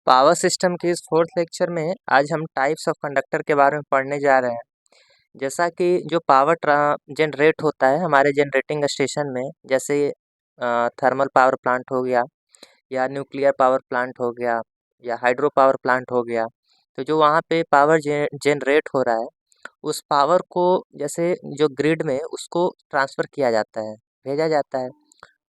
Power system के इस fourth lecture में आज हम टाइप्स ऑफ कंडक्टर के बारे में पढ़ने जा रहे हैं। जैसा कि जो पावर जनरेट होता है हमारे जनरेटिंग स्टेशन में, जैसे थर्मल पावर प्लांट हो गया या न्यूक्लियर पावर प्लांट हो गया या हाइड्रो पावर प्लांट हो गया। तो जो वहाँ पे पावर जनरेट हो रहा है उस पावर को जैसे जो ग्रिड में उसको ट्रांसफ़र किया जाता है, भेजा जाता है।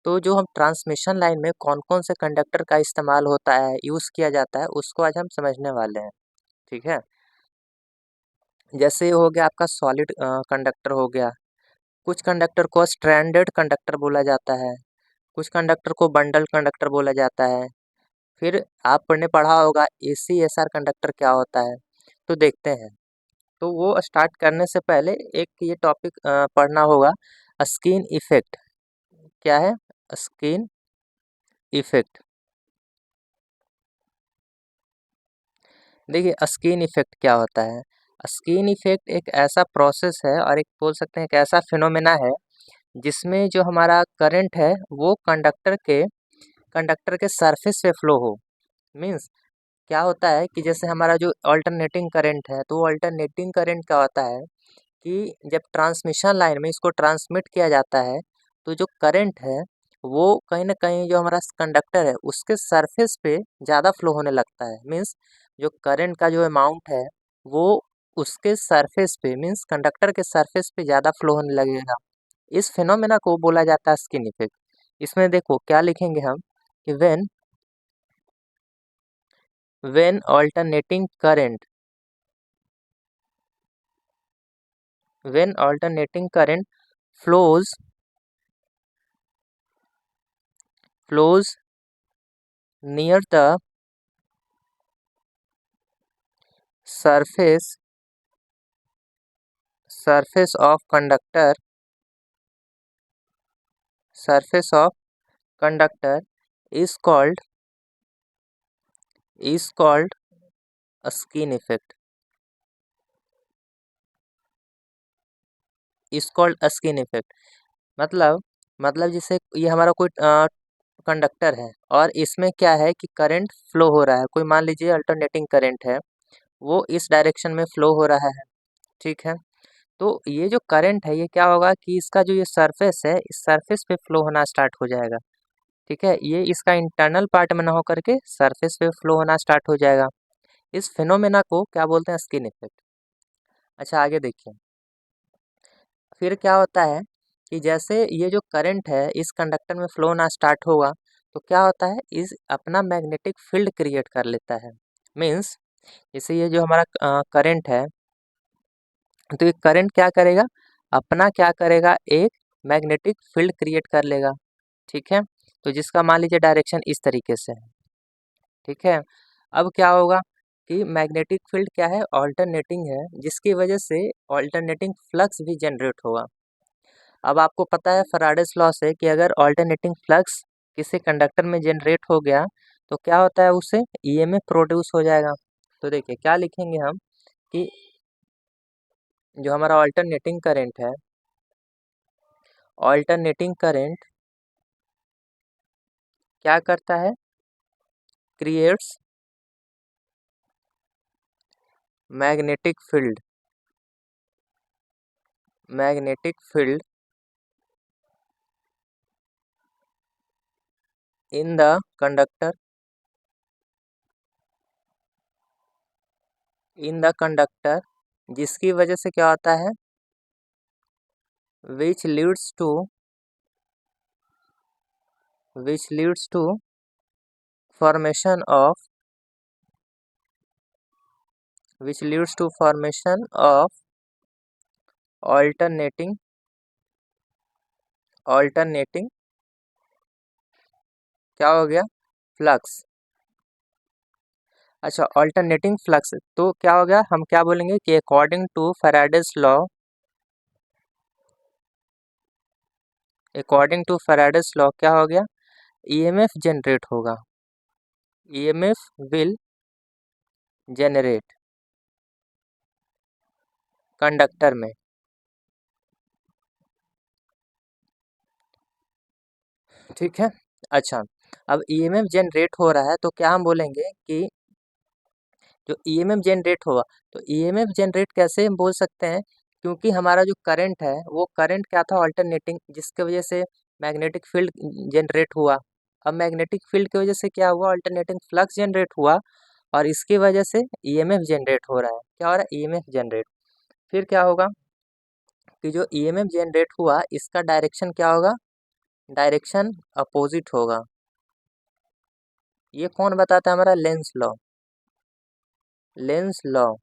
तो जो हम ट्रांसमिशन लाइन में कौन-कौन से कंडक्टर का इस्तेमाल होता है, यूज़ किया जाता है, उसको आज हम समझने वाले हैं, ठीक है? जैसे हो गया आपका सॉलिड कंडक्टर हो गया, कुछ कंडक्टर को स्ट्रैंडेड कंडक्टर बोला जाता है, कुछ कंडक्टर को बंडल कंडक्टर बोला जाता है। फिर आपने पढ़ा होगा एसीएसआर कंडक्टर क्या होता है, तो देखते हैं। तो वो स्टार्ट करने से पहले एक ये टॉपिक पढ़ना होगा, स्किन इफ़ेक्ट। क्या है? Skin effect. देखिए स्किन इफ़ेक्ट क्या होता है? स्किन इफ़ेक्ट एक ऐसा प्रोसेस है और एक बोल सकते हैं एक ऐसा फिनोमेना है जिसमें जो हमारा करंट है वो कंडक्टर के सरफेस पे फ्लो हो। मीन्स क्या होता है कि जैसे हमारा जो अल्टरनेटिंग करंट है, तो वो अल्टरनेटिंग करंट क्या होता है कि जब ट्रांसमिशन लाइन में इसको ट्रांसमिट किया जाता है, तो जो करंट है वो कहीं न कहीं जो हमारा कंडक्टर है उसके सरफेस पे ज़्यादा फ्लो होने लगता है। मीन्स जो करंट का जो अमाउंट है वो उसके सरफेस पे मीन्स कंडक्टर के सरफेस पे ज़्यादा फ्लो होने लगेगा। इस फिनोमेना को बोला जाता है स्किन इफेक्ट। इसमें देखो क्या लिखेंगे हम कि when alternating current when alternating current flows near the surface of conductor is called a skin effect, is called a skin effect। मतलब जैसे ये हमारा कोई कंडक्टर है और इसमें क्या है कि करंट फ्लो हो रहा है, कोई मान लीजिए अल्टरनेटिंग करंट है, वो इस डायरेक्शन में फ्लो हो रहा है, ठीक है। तो ये जो करंट है ये क्या होगा कि इसका जो ये सरफेस है इस सरफेस पे फ्लो होना स्टार्ट हो जाएगा, ठीक है। ये इसका इंटरनल पार्ट में ना होकर के सरफेस पे फ्लो होना स्टार्ट हो जाएगा। इस फिनोमेना को क्या बोलते हैं? Skin effect. अच्छा आगे देखिए, फिर क्या होता है कि जैसे ये जो करंट है इस कंडक्टर में फ्लो होना स्टार्ट होगा, तो क्या होता है इस अपना मैग्नेटिक फील्ड क्रिएट कर लेता है। मीन्स जैसे ये जो हमारा करंट है, तो ये करंट क्या करेगा, अपना क्या करेगा, एक मैग्नेटिक फील्ड क्रिएट कर लेगा, ठीक है। तो जिसका मान लीजिए डायरेक्शन इस तरीके से है, ठीक है। अब क्या होगा कि मैग्नेटिक फील्ड क्या है, ऑल्टरनेटिंग है, जिसकी वजह से ऑल्टरनेटिंग फ्लक्स भी जनरेट होगा। अब आपको पता है फैराडेस लॉ से कि अगर ऑल्टरनेटिंग फ्लक्स किसी कंडक्टर में जनरेट हो गया तो क्या होता है, उससे ईएमएफ प्रोड्यूस हो जाएगा। तो देखिए क्या लिखेंगे हम कि जो हमारा ऑल्टरनेटिंग करंट है, ऑल्टरनेटिंग करंट क्या करता है, creates magnetic field, magnetic field in the conductor, in the conductor, जिसकी वजह से क्या होता है, which leads to formation of which leads to formation of alternating alternating क्या हो गया, फ्लक्स। अच्छा ऑल्टरनेटिंग फ्लक्स तो क्या हो गया, हम क्या बोलेंगे कि अकॉर्डिंग टू फैराडेस लॉ क्या हो गया, ईएमएफ जनरेट होगा, ईएमएफ विल जनरेट कंडक्टर में, ठीक है। अच्छा अब ईएमएफ जनरेट हो रहा है तो क्या हम बोलेंगे कि जो ईएमएफ जनरेट होगा, तो ईएमएफ जनरेट कैसे हम बोल सकते हैं, क्योंकि हमारा जो करंट है वो करंट क्या था, अल्टरनेटिंग, जिसके वजह से मैग्नेटिक फील्ड जनरेट हुआ। अब मैग्नेटिक फील्ड की वजह से क्या हुआ, अल्टरनेटिंग फ्लक्स जनरेट हुआ, और इसकी वजह से ईएमएफ जनरेट हो रहा है। क्या हो रहा है, ईएमएफ जनरेट। फिर क्या होगा कि जो ईएमएफ जनरेट हुआ इसका डायरेक्शन क्या होगा, डायरेक्शन अपोजिट होगा। ये कौन बताता है, हमारा लेंस लॉ। लेंस लॉ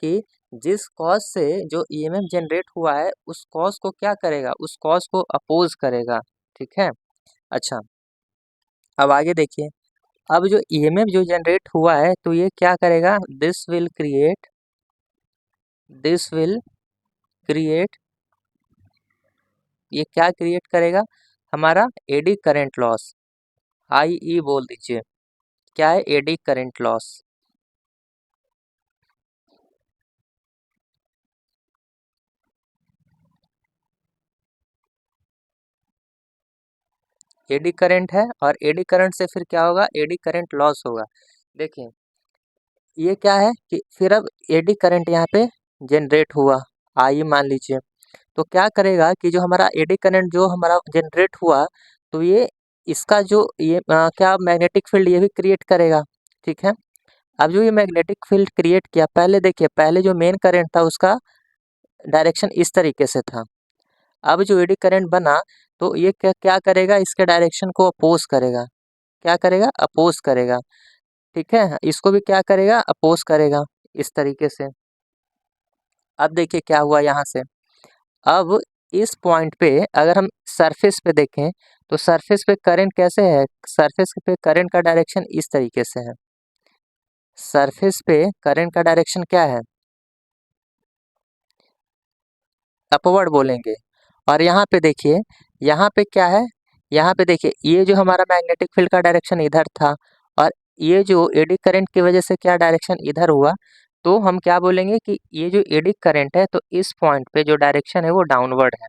कि जिस कॉज से जो ईएमएफ जनरेट हुआ है उस कॉज को क्या करेगा, उस कॉज को अपोज करेगा। ठीक है। अच्छा, अब आगे देखिए। अब जो ईएमएफ जो जनरेट हुआ है तो ये क्या करेगा, दिस विल क्रिएट ये क्या क्रिएट करेगा, हमारा एडी करंट लॉस। आई ई बोल दीजिए, क्या है, eddy current loss. Eddy current है, और एडी करंट से फिर क्या होगा, एडी करंट लॉस होगा। देखिए ये क्या है कि फिर अब एडी करंट यहाँ पे जनरेट हुआ, आई मान लीजिए, तो क्या करेगा कि जो हमारा एडी करंट जो हमारा जनरेट हुआ, तो ये इसका जो ये क्या मैग्नेटिक फील्ड ये भी क्रिएट करेगा। ठीक है। अब जो ये मैग्नेटिक फील्ड क्रिएट किया, पहले देखिए, पहले जो मेन करंट था उसका डायरेक्शन इस तरीके से था। अब जो एडी करंट बना तो ये क्या क्या करेगा, इसके डायरेक्शन को अपोज करेगा। क्या करेगा, अपोज करेगा। ठीक है, इसको भी क्या करेगा, अपोज करेगा, इस तरीके से। अब देखिए क्या हुआ यहाँ से। अब इस पॉइंट पे अगर हम सरफेस पे देखें तो सरफेस पे करंट कैसे है, सरफेस पे करंट का डायरेक्शन इस तरीके से है। सरफेस पे करंट का डायरेक्शन क्या है, अपवर्ड बोलेंगे। और यहाँ पे देखिए, यहाँ पे क्या है, यहाँ पे देखिए ये जो हमारा मैग्नेटिक फील्ड का डायरेक्शन इधर था, और ये जो एडी करंट की वजह से क्या डायरेक्शन इधर हुआ, तो हम क्या बोलेंगे कि ये जो एडी करंट है तो इस पॉइंट पे जो डायरेक्शन है वो डाउनवर्ड है।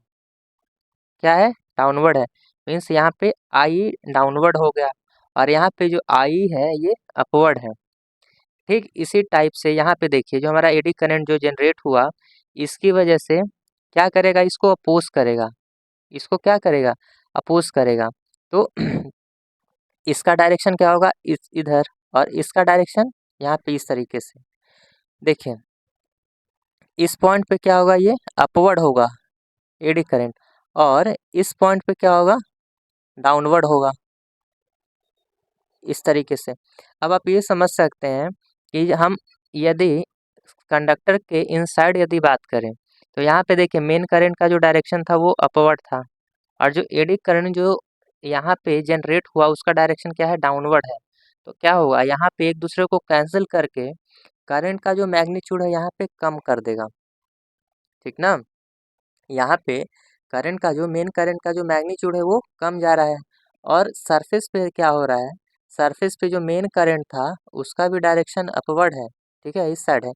क्या है, डाउनवर्ड है। मीन्स यहाँ पे आई डाउनवर्ड हो गया, और यहाँ पे जो आई है ये अपवर्ड है। ठीक इसी टाइप से यहाँ पे देखिए जो हमारा एडी करंट जो जनरेट हुआ, इसकी वजह से क्या करेगा, इसको अपोज करेगा। इसको क्या करेगा, अपोज करेगा। तो इसका डायरेक्शन क्या होगा, इस इधर, और इसका डायरेक्शन यहाँ पे इस तरीके से। देखिए इस पॉइंट पे क्या होगा, ये अपवर्ड होगा एडी करंट, और इस पॉइंट पे क्या होगा, डाउनवर्ड होगा, इस तरीके से। अब आप ये समझ सकते हैं कि हम यदि कंडक्टर के इनसाइड यदि बात करें तो यहाँ पे देखिए मेन करंट का जो डायरेक्शन था वो अपवर्ड था, और जो एडी करंट जो यहाँ पे जनरेट हुआ उसका डायरेक्शन क्या है, डाउनवर्ड है। तो क्या होगा, यहाँ पे एक दूसरे को कैंसिल करके करंट का जो मैग्नीट्यूड है यहाँ पे कम कर देगा। ठीक ना, यहाँ पे करंट का जो मेन करंट का जो मैग्नीट्यूड है वो कम जा रहा है, और सरफेस पे क्या हो रहा है, सरफेस पे जो मेन करंट था उसका भी डायरेक्शन अपवर्ड है। ठीक है, इस साइड है,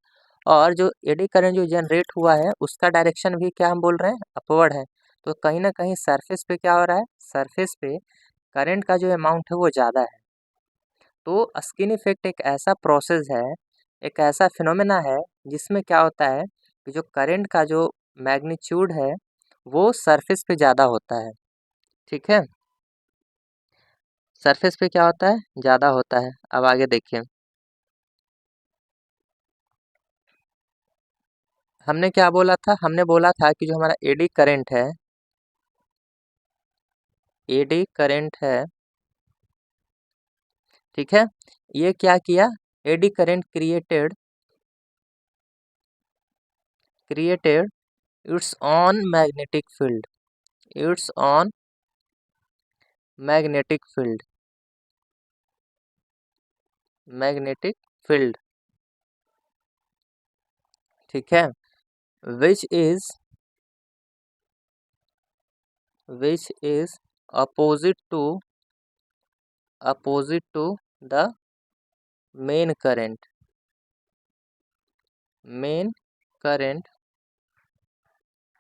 और जो एडी करंट जो जनरेट हुआ है उसका डायरेक्शन भी क्या हम बोल रहे हैं, अपवर्ड है। तो कहीं ना कहीं सरफेस पे क्या हो रहा है, सरफेस पे करंट का जो अमाउंट है वो ज़्यादा है। तो स्किन इफेक्ट एक ऐसा प्रोसेस है, एक ऐसा फिनोमेना है जिसमें क्या होता है कि जो करंट का जो मैग्नीट्यूड है वो सरफेस पे ज़्यादा होता है। ठीक है, सरफेस पे क्या होता है, ज़्यादा होता है। अब आगे देखिए, हमने क्या बोला था, हमने बोला था कि जो हमारा एडी करंट है, एडी करंट है, ठीक है, ये क्या किया, eddy current created it's on magnetic field, it's on magnetic field, magnetic field. ठीक है, which is which is opposite to the main current, main current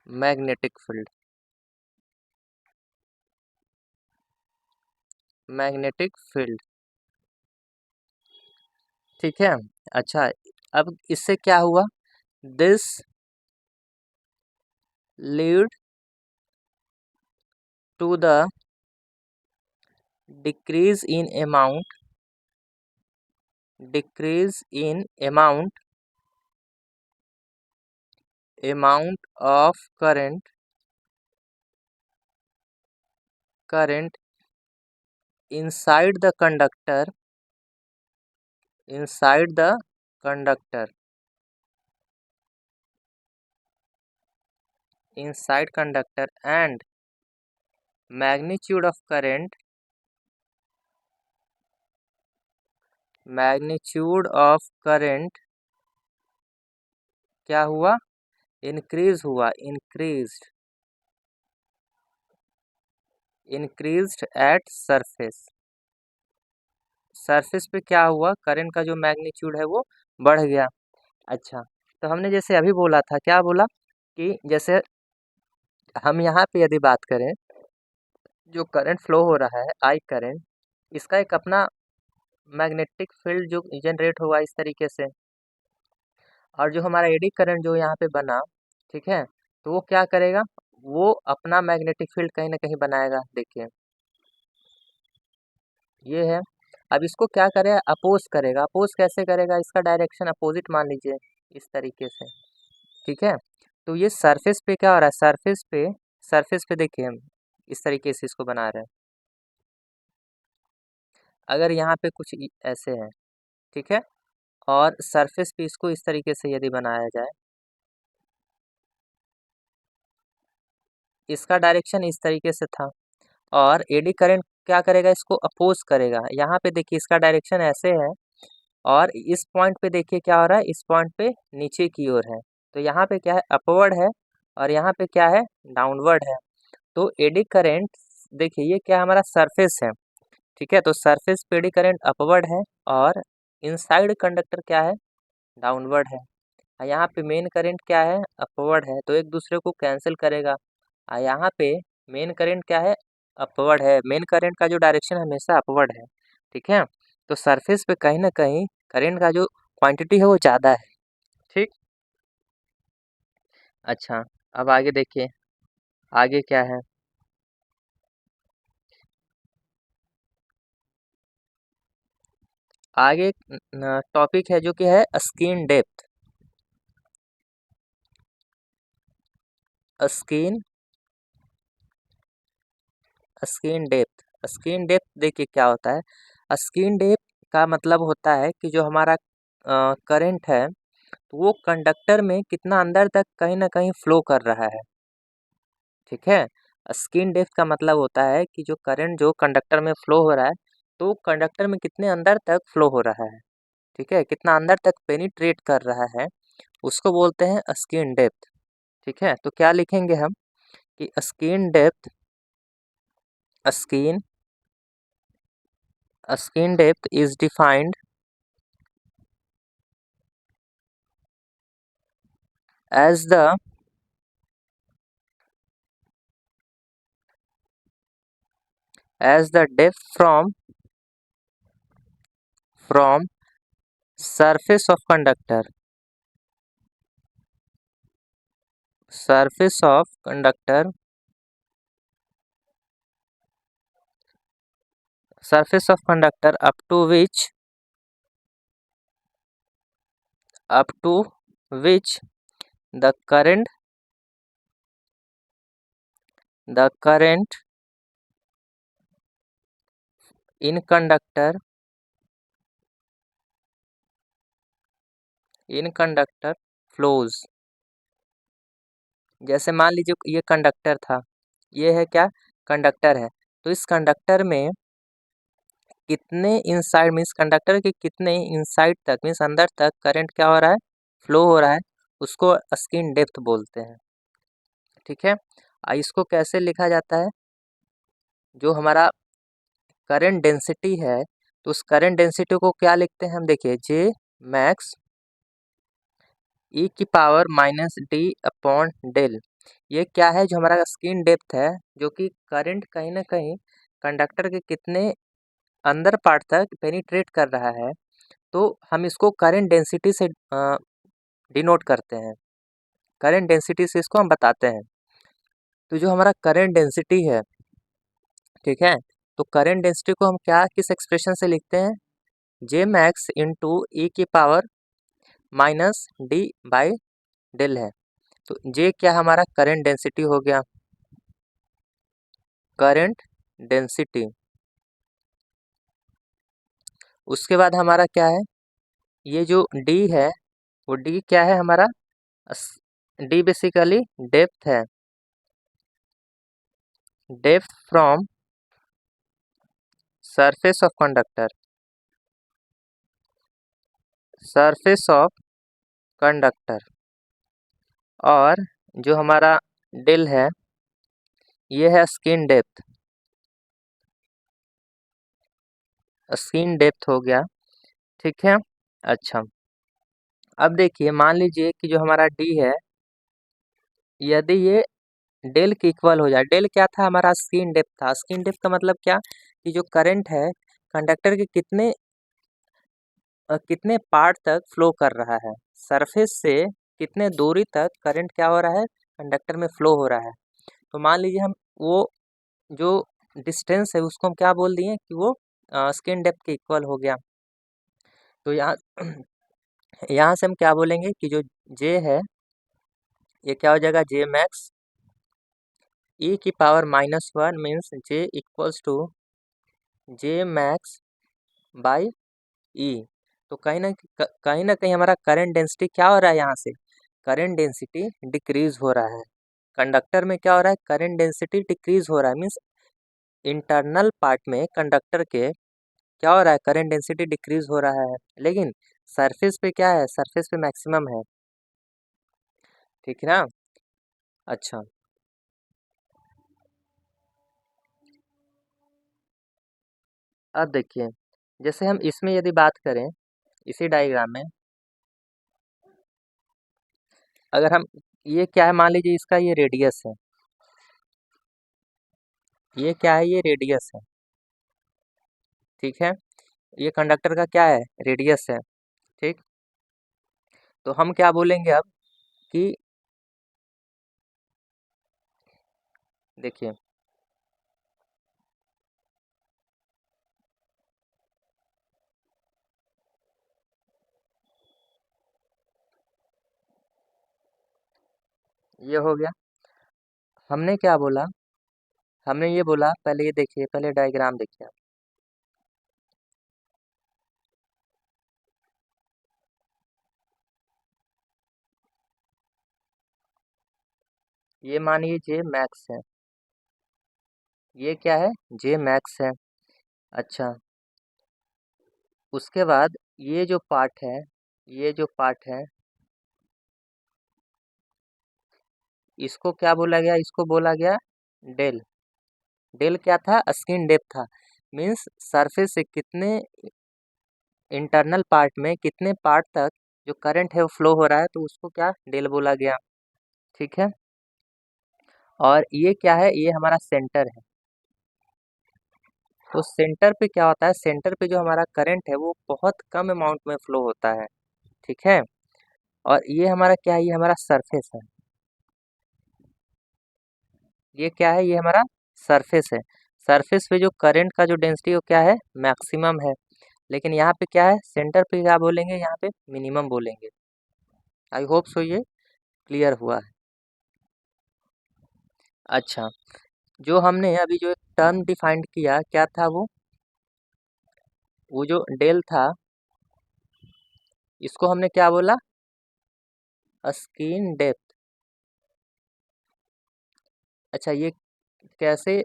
magnetic field, magnetic field। ठीक है। अच्छा, अब इससे क्या हुआ, this lead to the decrease in amount, decrease in amount of current inside the conductor, inside the conductor, inside conductor, and magnitude of current, magnitude of current क्या हुआ, increase हुआ, इंक्रीज्ड एट सरफेस, सरफेस पे क्या हुआ, current का जो magnitude है वो बढ़ गया। अच्छा, तो हमने जैसे अभी बोला था, क्या बोला कि जैसे हम यहाँ पे यदि बात करें, जो करंट फ्लो हो रहा है आई करंट, इसका एक अपना मैग्नेटिक फील्ड जो जनरेट होगा इस तरीके से, और जो हमारा एडी करंट जो यहाँ पे बना, ठीक है, तो वो क्या करेगा, वो अपना मैग्नेटिक फील्ड कहीं ना कहीं बनाएगा। देखिए ये है, अब इसको क्या करेगा, अपोज करेगा। अपोज कैसे करेगा, इसका डायरेक्शन अपोजिट मान लीजिए इस तरीके से, ठीक है। तो ये सरफेस पे क्या हो रहा है, सरफेस पे देखिए हम इस तरीके से इसको बना रहे हैं। अगर यहाँ पे कुछ ऐसे है, ठीक है, और सरफेस पे इसको इस तरीके से यदि बनाया जाए, इसका डायरेक्शन इस तरीके से था, और एडी करंट क्या करेगा, इसको अपोज करेगा। यहाँ पे देखिए इसका डायरेक्शन ऐसे है, और इस पॉइंट पे देखिए क्या हो रहा है, इस पॉइंट पे नीचे की ओर है, तो यहाँ पे क्या है, अपवर्ड है, और यहाँ पे क्या है, डाउनवर्ड है। तो एडी करंट देखिए ये क्या हमारा सरफेस है, ठीक है, तो सरफेस पे एडी करंट अपवर्ड है, और इनसाइड कंडक्टर क्या है, डाउनवर्ड है। और यहाँ पे मेन करंट क्या है, अपवर्ड है, तो एक दूसरे को कैंसिल करेगा। और यहाँ पे मेन करंट क्या है, अपवर्ड है, मेन करंट का जो डायरेक्शन हमेशा अपवर्ड है, ठीक है। तो सरफेस पे कहीं ना कहीं करंट का जो क्वांटिटी है वो ज़्यादा है, ठीक। अच्छा, अब आगे देखिए, आगे क्या है, आगे टॉपिक है जो कि है skin depth, skin skin depth, skin depth देखिए क्या होता है, स्किन डेप्थ का मतलब होता है कि जो हमारा करंट है, तो वो कंडक्टर में कितना अंदर तक कहीं ना कहीं फ्लो कर रहा है, ठीक है। स्किन डेप्थ का मतलब होता है कि जो करंट जो कंडक्टर में फ्लो हो रहा है, तो कंडक्टर में कितने अंदर तक फ्लो हो रहा है, ठीक है, कितना अंदर तक पेनिट्रेट कर रहा है, उसको बोलते हैं स्किन डेप्थ, ठीक है। तो क्या लिखेंगे हम कि skin depth, skin skin depth is defined as the depth from surface of conductor, surface of conductor, surface of conductor up to which the current in conductor flows। जैसे मान लीजिए ये कंडक्टर था, ये है क्या, कंडक्टर है, तो इस कंडक्टर में कितने इनसाइड मीन्स कंडक्टर के कितने इनसाइड तक मीन्स अंदर तक करंट क्या हो रहा है, फ्लो हो रहा है, उसको स्किन डेप्थ बोलते हैं, ठीक है। इसको कैसे लिखा जाता है, जो हमारा करंट डेंसिटी है, तो उस करंट डेंसिटी को क्या लिखते हैं हम, देखिए जे मैक्स e⁻⁻d/डेल, ये क्या है, जो हमारा स्किन डेप्थ है, जो कि करंट कहीं ना कहीं कंडक्टर के कितने अंदर पार्ट तक पेनिट्रेट कर रहा है, तो हम इसको करंट डेंसिटी से डिनोट करते हैं, करंट डेंसिटी से इसको हम बताते हैं। तो जो हमारा करंट डेंसिटी है, ठीक है, तो करंट डेंसिटी को हम क्या किस एक्सप्रेशन से लिखते हैं, जे मैक्स इंटू ई की power minus D by del है। तो जे क्या हमारा करंट डेंसिटी हो गया, करंट डेंसिटी। उसके बाद हमारा क्या है, ये जो डी है वो डी क्या है हमारा, डी बेसिकली डेप्थ है, depth from surface of conductor, surface of conductor. और जो हमारा डेल है ये है स्किन डेप्थ, स्किन डेप्थ हो गया, ठीक है। अच्छा, अब देखिए मान लीजिए कि जो हमारा डी है, यदि ये डेल के इक्वल हो जाए, डेल क्या था हमारा, स्किन डेप्थ था। स्किन डेप्थ का मतलब क्या, कि जो करंट है कंडक्टर के कितने पार्ट तक फ्लो कर रहा है, सरफेस से कितने दूरी तक करंट क्या हो रहा है, कंडक्टर में फ्लो हो रहा है। तो मान लीजिए हम वो जो डिस्टेंस है उसको हम क्या बोल दिए कि वो स्किन डेप्थ के इक्वल हो गया। तो यहाँ यहाँ से हम क्या बोलेंगे कि जो जे है ये क्या हो जाएगा, जे मैक्स ई की power -1 means J equals to J max by E. तो कहीं ना कहीं हमारा करंट डेंसिटी क्या हो रहा है, यहाँ से करंट डेंसिटी डिक्रीज हो रहा है। कंडक्टर में क्या हो रहा है, करंट डेंसिटी डिक्रीज हो रहा है, मीन्स इंटरनल पार्ट में कंडक्टर के क्या हो रहा है, करंट डेंसिटी डिक्रीज हो रहा है। लेकिन सरफेस पे क्या है, सरफेस पे मैक्सिमम है, ठीक है ना। अच्छा, अब देखिए जैसे हम इसमें यदि बात करें, इसी डायग्राम में अगर हम, ये क्या है, मान लीजिए इसका ये रेडियस है, ये क्या है, ये रेडियस है, ठीक है, ये कंडक्टर का क्या है, रेडियस है, ठीक। तो हम क्या बोलेंगे अब कि देखिए ये हो गया, हमने क्या बोला, हमने ये बोला, पहले ये देखिए, पहले डायग्राम देखिए। ये मानिए जे मैक्स है, ये क्या है, जे मैक्स है। अच्छा, उसके बाद ये जो पार्ट है, ये जो पार्ट है इसको क्या बोला गया, इसको बोला गया डेल। डेल क्या था, स्किन डेप्थ था, मीन्स सरफेस से कितने इंटरनल पार्ट में कितने पार्ट तक जो करंट है वो फ्लो हो रहा है, तो उसको क्या डेल बोला गया, ठीक है। और ये क्या है, ये हमारा सेंटर है। तो सेंटर पे क्या होता है, सेंटर पे जो हमारा करंट है वो बहुत कम अमाउंट में फ्लो होता है, ठीक है। और ये हमारा क्या है, ये हमारा सरफेस है, ये क्या है, ये हमारा सरफेस है। सरफेस पे जो करंट का जो डेंसिटी वो क्या है, मैक्सिमम है। लेकिन यहाँ पे क्या है, सेंटर पे क्या बोलेंगे, यहाँ पे मिनिमम बोलेंगे। आई होप सो ये क्लियर हुआ है। अच्छा, जो हमने अभी जो एक टर्म डिफाइंड किया, क्या था वो जो डेल था, इसको हमने क्या बोला, स्किन डेप्थ। अच्छा, ये कैसे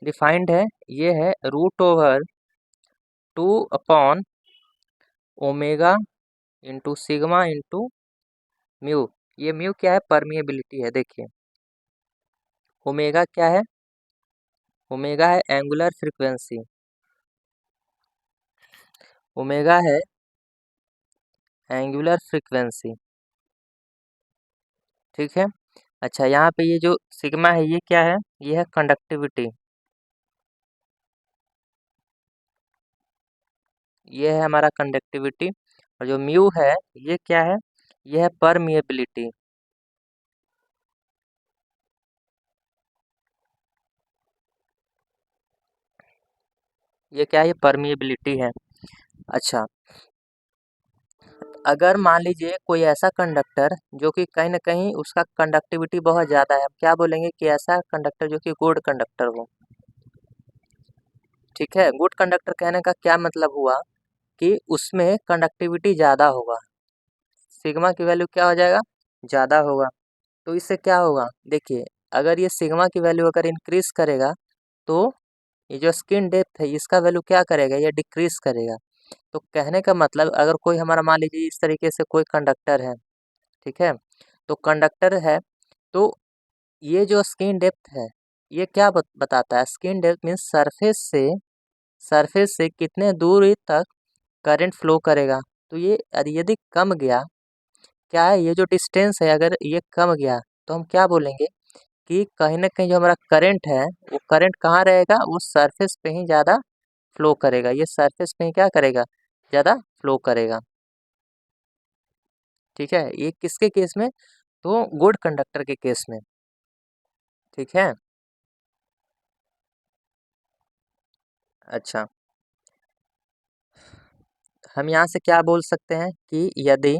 डिफाइंड है, ये है √2/, omega into sigma into mu. ये म्यू क्या है, परमिएबिलिटी है, देखिए ओमेगा क्या है, ओमेगा है एंगुलर फ्रीक्वेंसी, ओमेगा है एंगुलर फ्रीक्वेंसी, ठीक है। अच्छा, यहाँ पे ये जो सिग्मा है ये क्या है, ये है कंडक्टिविटी, ये है हमारा कंडक्टिविटी, और जो म्यू है ये क्या है, ये है परमिएबिलिटी। ये क्या है, ये परमिएबिलिटी है। अच्छा, अगर मान लीजिए कोई ऐसा कंडक्टर जो कि कहीं न कहीं उसका कंडक्टिविटी बहुत ज़्यादा है, हम क्या बोलेंगे कि ऐसा कंडक्टर जो कि गुड कंडक्टर हो। ठीक है, गुड कंडक्टर कहने का क्या मतलब हुआ कि उसमें कंडक्टिविटी ज़्यादा होगा, सिग्मा की वैल्यू क्या हो जाएगा, ज़्यादा होगा। तो इससे क्या होगा, देखिए अगर ये सिग्मा की वैल्यू अगर इंक्रीज़ करेगा तो ये जो स्किन डेप्थ है इसका वैल्यू क्या करेगा, ये डिक्रीज़ करेगा। तो कहने का मतलब अगर कोई हमारा मान लीजिए इस तरीके से कोई कंडक्टर है, ठीक है? तो कंडक्टर है, तो ये जो स्किन डेप्थ है, ये क्या बताता है, स्किन डेप्थ मीन्स सरफेस से कितने दूरी तक करंट फ्लो करेगा। तो ये यदि कम गया, क्या है, ये जो डिस्टेंस है अगर ये कम गया तो हम क्या बोलेंगे कि कहीं न कहीं जो हमारा करंट है, वो करंट कहाँ रहेगा, वो सरफेस पे ही ज़्यादा फ्लो करेगा। ये सरफेस पे ही क्या करेगा, ज़्यादा फ्लो करेगा। ठीक है? ये किसके केस में, तो गुड कंडक्टर के केस में। ठीक है? अच्छा, हम यहाँ से क्या बोल सकते हैं कि यदि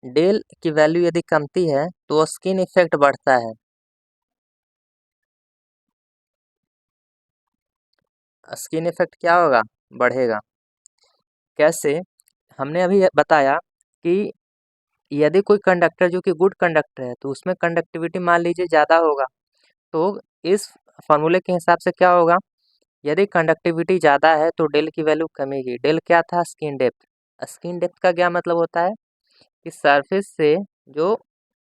डेल की वैल्यू यदि कमती है तो स्किन इफेक्ट बढ़ता है। स्किन इफेक्ट क्या होगा, बढ़ेगा। कैसे, हमने अभी बताया कि यदि कोई कंडक्टर जो कि गुड कंडक्टर है तो उसमें कंडक्टिविटी मान लीजिए ज़्यादा होगा, तो इस फॉर्मूले के हिसाब से क्या होगा, यदि कंडक्टिविटी ज़्यादा है तो डेल की वैल्यू कमेगी। डेल क्या था, स्किन डेप्थ। स्किन डेप्थ का क्या मतलब होता है कि सरफेस से जो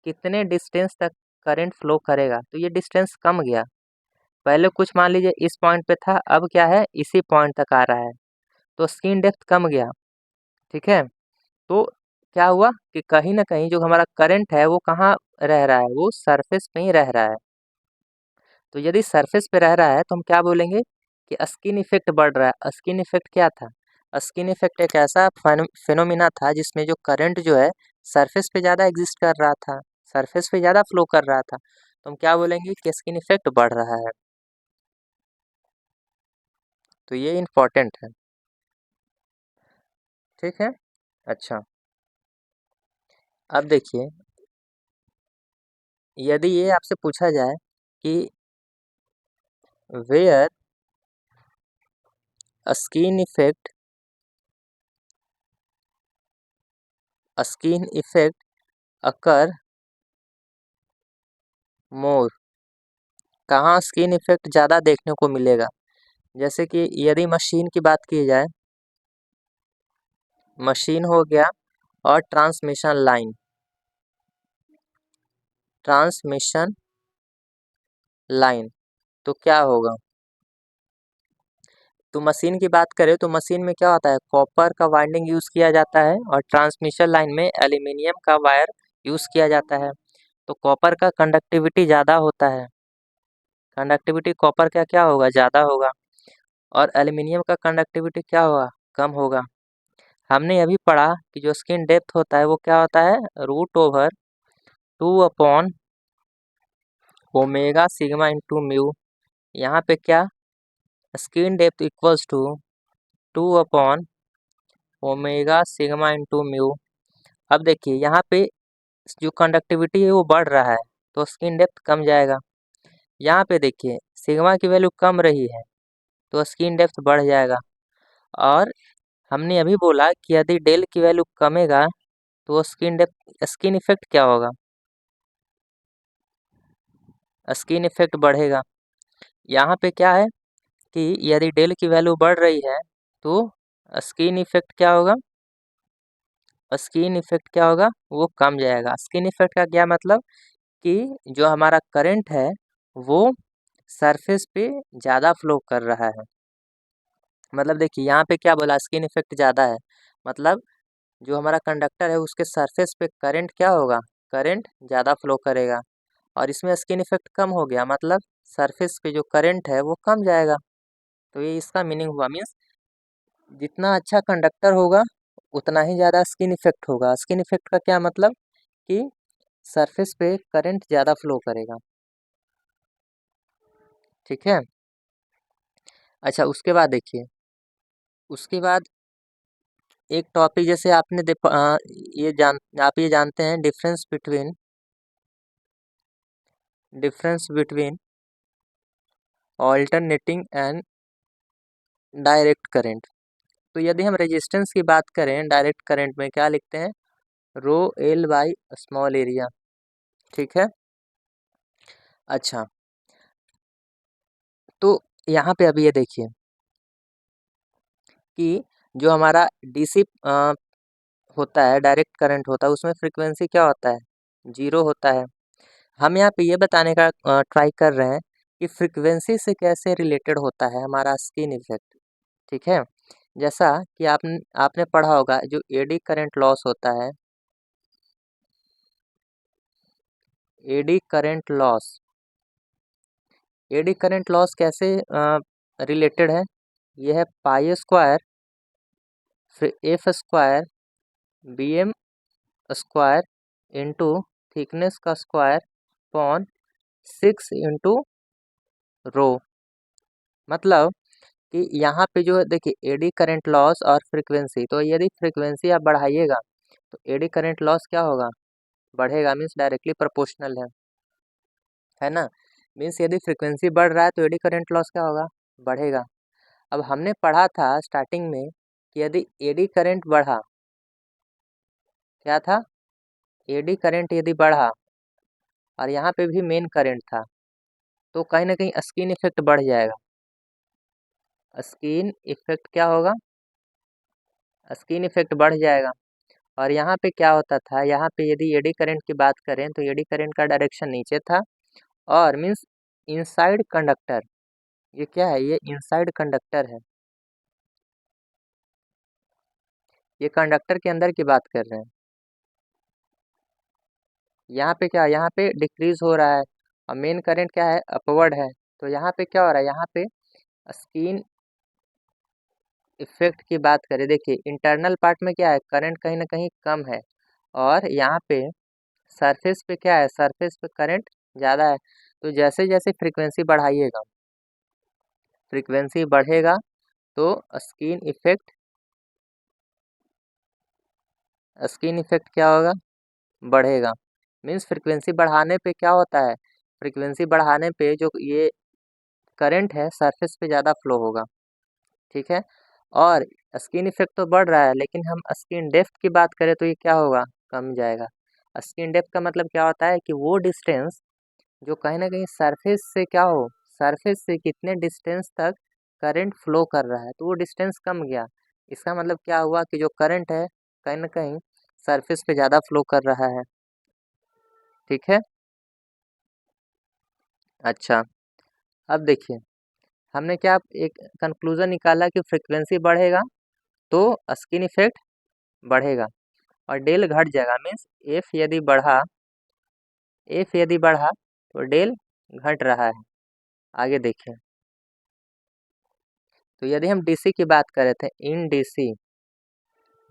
कितने डिस्टेंस तक करंट फ्लो करेगा, तो ये डिस्टेंस कम गया। पहले कुछ मान लीजिए इस पॉइंट पे था, अब क्या है, इसी पॉइंट तक आ रहा है, तो स्किन डेप्थ कम गया। ठीक है, तो क्या हुआ कि कहीं न कहीं जो हमारा करंट है वो कहाँ रह रहा है, वो सरफेस पे ही रह रहा है। तो यदि सरफेस पे रह रहा है तो हम क्या बोलेंगे कि स्किन इफेक्ट बढ़ रहा है। स्किन इफेक्ट क्या था? स्किन इफेक्ट एक ऐसा फिनोमिना था जिसमें जो करंट जो है सरफेस पे ज़्यादा एग्जिस्ट कर रहा था, सरफेस पे ज़्यादा फ्लो कर रहा था। तो हम क्या बोलेंगे कि स्किन इफेक्ट बढ़ रहा है। तो ये इम्पोर्टेंट है। ठीक है? अच्छा, अब देखिए, यदि ये आपसे पूछा जाए कि where skin effect skin effect occur more, कहाँ स्किन इफेक्ट ज़्यादा देखने को मिलेगा। जैसे कि यदि मशीन की बात की जाए, मशीन हो गया और ट्रांसमिशन लाइन, तो क्या होगा, तो मशीन की बात करें तो मशीन में क्या होता है, कॉपर का वाइंडिंग यूज़ किया जाता है और ट्रांसमिशन लाइन में एल्यूमिनियम का वायर यूज़ किया जाता है। तो कॉपर का कंडक्टिविटी ज़्यादा होता है, कंडक्टिविटी कॉपर का क्या होगा, ज़्यादा होगा, और एल्यूमिनियम का कंडक्टिविटी क्या होगा, कम होगा। हमने अभी पढ़ा कि जो स्किन डेप्थ होता है वो क्या होता है, √2/, ओमेगा सिग्मा इंटू म्यू। यहाँ पे क्या, skin depth equals to 2/, omega sigma into mu. अब देखिए यहाँ पे जो कंडक्टिविटी है वो बढ़ रहा है तो स्किन डेप्थ कम जाएगा। यहाँ पे देखिए सिग्मा की वैल्यू कम रही है तो स्किन डेप्थ बढ़ जाएगा। और हमने अभी बोला कि यदि डेल की वैल्यू कमेगा तो स्किन इफेक्ट क्या होगा, स्किन इफेक्ट बढ़ेगा। यहाँ पे क्या है कि यदि डेल की वैल्यू बढ़ रही है तो स्किन इफेक्ट क्या होगा, स्किन इफेक्ट क्या होगा, वो कम जाएगा। स्किन इफेक्ट का क्या मतलब कि जो हमारा करंट है वो सरफेस पे ज़्यादा फ्लो कर रहा है। मतलब देखिए यहाँ पे क्या बोला, स्किन इफेक्ट ज़्यादा है, मतलब जो हमारा कंडक्टर है उसके सरफेस पे करंट क्या होगा, करंट ज़्यादा फ्लो करेगा। और इसमें स्किन इफेक्ट कम हो गया, मतलब सरफेस पे जो करंट है वो कम जाएगा। तो ये इसका मीनिंग हुआ, मीन्स जितना अच्छा कंडक्टर होगा उतना ही ज़्यादा स्किन इफेक्ट होगा। स्किन इफेक्ट का क्या मतलब कि सरफेस पे करंट ज़्यादा फ्लो करेगा। ठीक है। अच्छा, उसके बाद देखिए, उसके बाद एक टॉपिक जैसे आपने आप ये जानते हैं difference between alternating and direct current. तो यदि हम रेजिस्टेंस की बात करें डायरेक्ट करंट में क्या लिखते हैं, rho L by small area. ठीक है। अच्छा, तो यहाँ पे अभी ये देखिए कि जो हमारा डीसी होता है, डायरेक्ट करंट होता है, उसमें फ्रीक्वेंसी क्या होता है, 0 होता है। हम यहाँ पे ये बताने का ट्राई कर रहे हैं कि फ्रीक्वेंसी से कैसे रिलेटेड होता है हमारा स्किन इफेक्ट। ठीक है। जैसा कि आपने पढ़ा होगा जो एडी करंट लॉस होता है, eddy current loss, eddy current loss कैसे रिलेटेड है, यह है पाई स्क्वायर फिर F square B M square into thickness का स्क्वायर पॉन 6 इंटू रो। मतलब कि यहाँ पे जो है देखिए एडी करंट लॉस और फ्रीक्वेंसी, तो यदि फ्रीक्वेंसी आप बढ़ाइएगा तो एडी करंट लॉस क्या होगा, बढ़ेगा, मीन्स डायरेक्टली प्रोपोर्शनल है ना। मीन्स यदि फ्रीक्वेंसी बढ़ रहा है तो एडी करंट लॉस क्या होगा, बढ़ेगा। अब हमने पढ़ा था स्टार्टिंग में कि यदि एडी करंट बढ़ा, क्या था, एडी करंट यदि बढ़ा और यहाँ पे भी मेन करंट था तो कहीं ना कहीं स्किन इफेक्ट बढ़ जाएगा। स्किन इफेक्ट क्या होगा, स्किन इफेक्ट बढ़ जाएगा। और यहाँ पे क्या होता था, यहाँ पे यदि एडी करंट की बात करें तो एडी करंट का डायरेक्शन नीचे था और मीन्स इनसाइड कंडक्टर, ये क्या है, ये इनसाइड कंडक्टर है, ये कंडक्टर के अंदर की बात कर रहे हैं। यहाँ पे क्या, यहाँ पे डिक्रीज हो रहा है और मेन करंट क्या है, अपवर्ड है। तो यहाँ पे क्या हो रहा है, यहाँ पे स्किन इफेक्ट की बात करें, देखिए इंटरनल पार्ट में क्या है, करंट कहीं ना कहीं कम है और यहाँ पे सरफेस पे क्या है, सरफेस पे करंट ज़्यादा है। तो जैसे जैसे फ्रीक्वेंसी बढ़ाइएगा, फ्रीक्वेंसी बढ़ेगा तो स्किन इफेक्ट, स्किन इफेक्ट क्या होगा, बढ़ेगा। मीन्स फ्रीक्वेंसी बढ़ाने पे क्या होता है, फ्रीक्वेंसी बढ़ाने पे जो ये करंट है सरफेस पे ज़्यादा फ्लो होगा। ठीक है। और स्किन इफेक्ट तो बढ़ रहा है लेकिन हम स्किन डेप्थ की बात करें तो ये क्या होगा, कम जाएगा। स्किन डेप्थ का मतलब क्या होता है कि वो डिस्टेंस जो कहीं ना कहीं सरफेस से क्या हो, सरफेस से कितने डिस्टेंस तक करंट फ्लो कर रहा है, तो वो डिस्टेंस कम गया। इसका मतलब क्या हुआ कि जो करंट है कहीं ना कहीं सरफेस पे ज़्यादा फ्लो कर रहा है। ठीक है। अच्छा, अब देखिए हमने क्या एक कंक्लूजन निकाला कि फ्रीक्वेंसी बढ़ेगा तो स्किन इफेक्ट बढ़ेगा और डेल घट जाएगा। मीन्स एफ यदि बढ़ा तो डेल घट रहा है। आगे देखें, तो यदि हम डीसी की बात कर रहे थे, इन डीसी,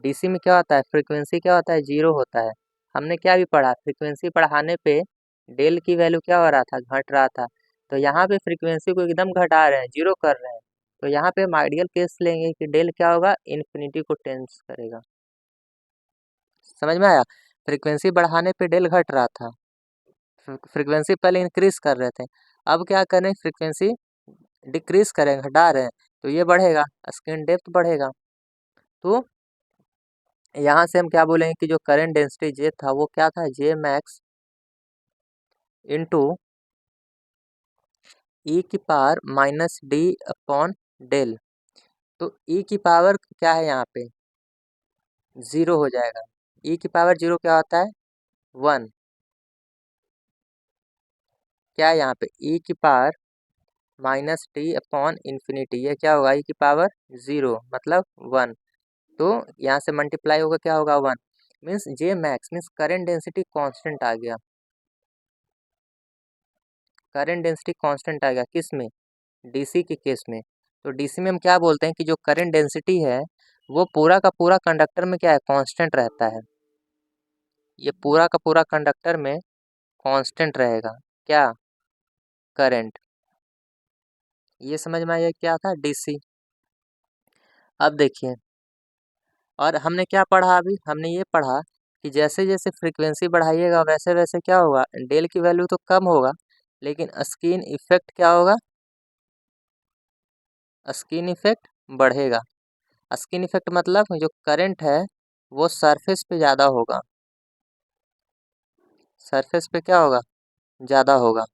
डीसी में क्या होता है, फ्रीक्वेंसी क्या होता है, 0 होता है। हमने क्या भी पढ़ा, फ्रीक्वेंसी बढ़ाने पे डेल की वैल्यू क्या हो रहा था, घट रहा था। तो यहाँ पे फ्रीक्वेंसी को एकदम घटा रहे हैं, 0 कर रहे हैं। तो यहाँ पे हम आइडियल केस लेंगे कि डेल क्या होगा, इन्फिनिटी को टेंस करेगा। समझ में आया, फ्रीक्वेंसी बढ़ाने पे डेल घट रहा था, फ्रीक्वेंसी पहले इंक्रीज कर रहे थे, अब क्या करें, फ्रीक्वेंसी डिक्रीज करें, घटा रहे हैं, तो ये बढ़ेगा, स्क्रीन डेप्थ बढ़ेगा। तो यहाँ से हम क्या बोलेंगे कि जो करंट डेंसिटी जे था वो क्या था, जे मैक्स इंटू ई की power minus D upon del. तो ई की पावर क्या है यहाँ पे, 0 हो जाएगा। ई की पावर 0 क्या होता है, 1। क्या है यहाँ पे, ई की power minus D upon infinity, ये क्या होगा, ई की पावर 0 मतलब 1। तो यहाँ से मल्टीप्लाई होगा, क्या होगा, 1। Means J max means current density constant आ गया, करंट डेंसिटी कांस्टेंट आ गया किस में, डीसी के केस में। तो डीसी में हम क्या बोलते हैं कि जो करंट डेंसिटी है वो पूरा का पूरा कंडक्टर में क्या है, कांस्टेंट रहता है। ये पूरा का पूरा कंडक्टर में कांस्टेंट रहेगा, क्या, करंट। ये समझ में आया क्या था डीसी। अब देखिए, और हमने क्या पढ़ा, अभी हमने ये पढ़ा कि जैसे जैसे फ्रीक्वेंसी बढ़ाइएगा वैसे वैसे क्या होगा, डेल की वैल्यू तो कम होगा लेकिन स्किन इफेक्ट क्या होगा, स्किन इफेक्ट बढ़ेगा। स्किन इफेक्ट मतलब जो करंट है वो सरफेस पे ज़्यादा होगा, सरफेस पे क्या होगा, ज़्यादा होगा।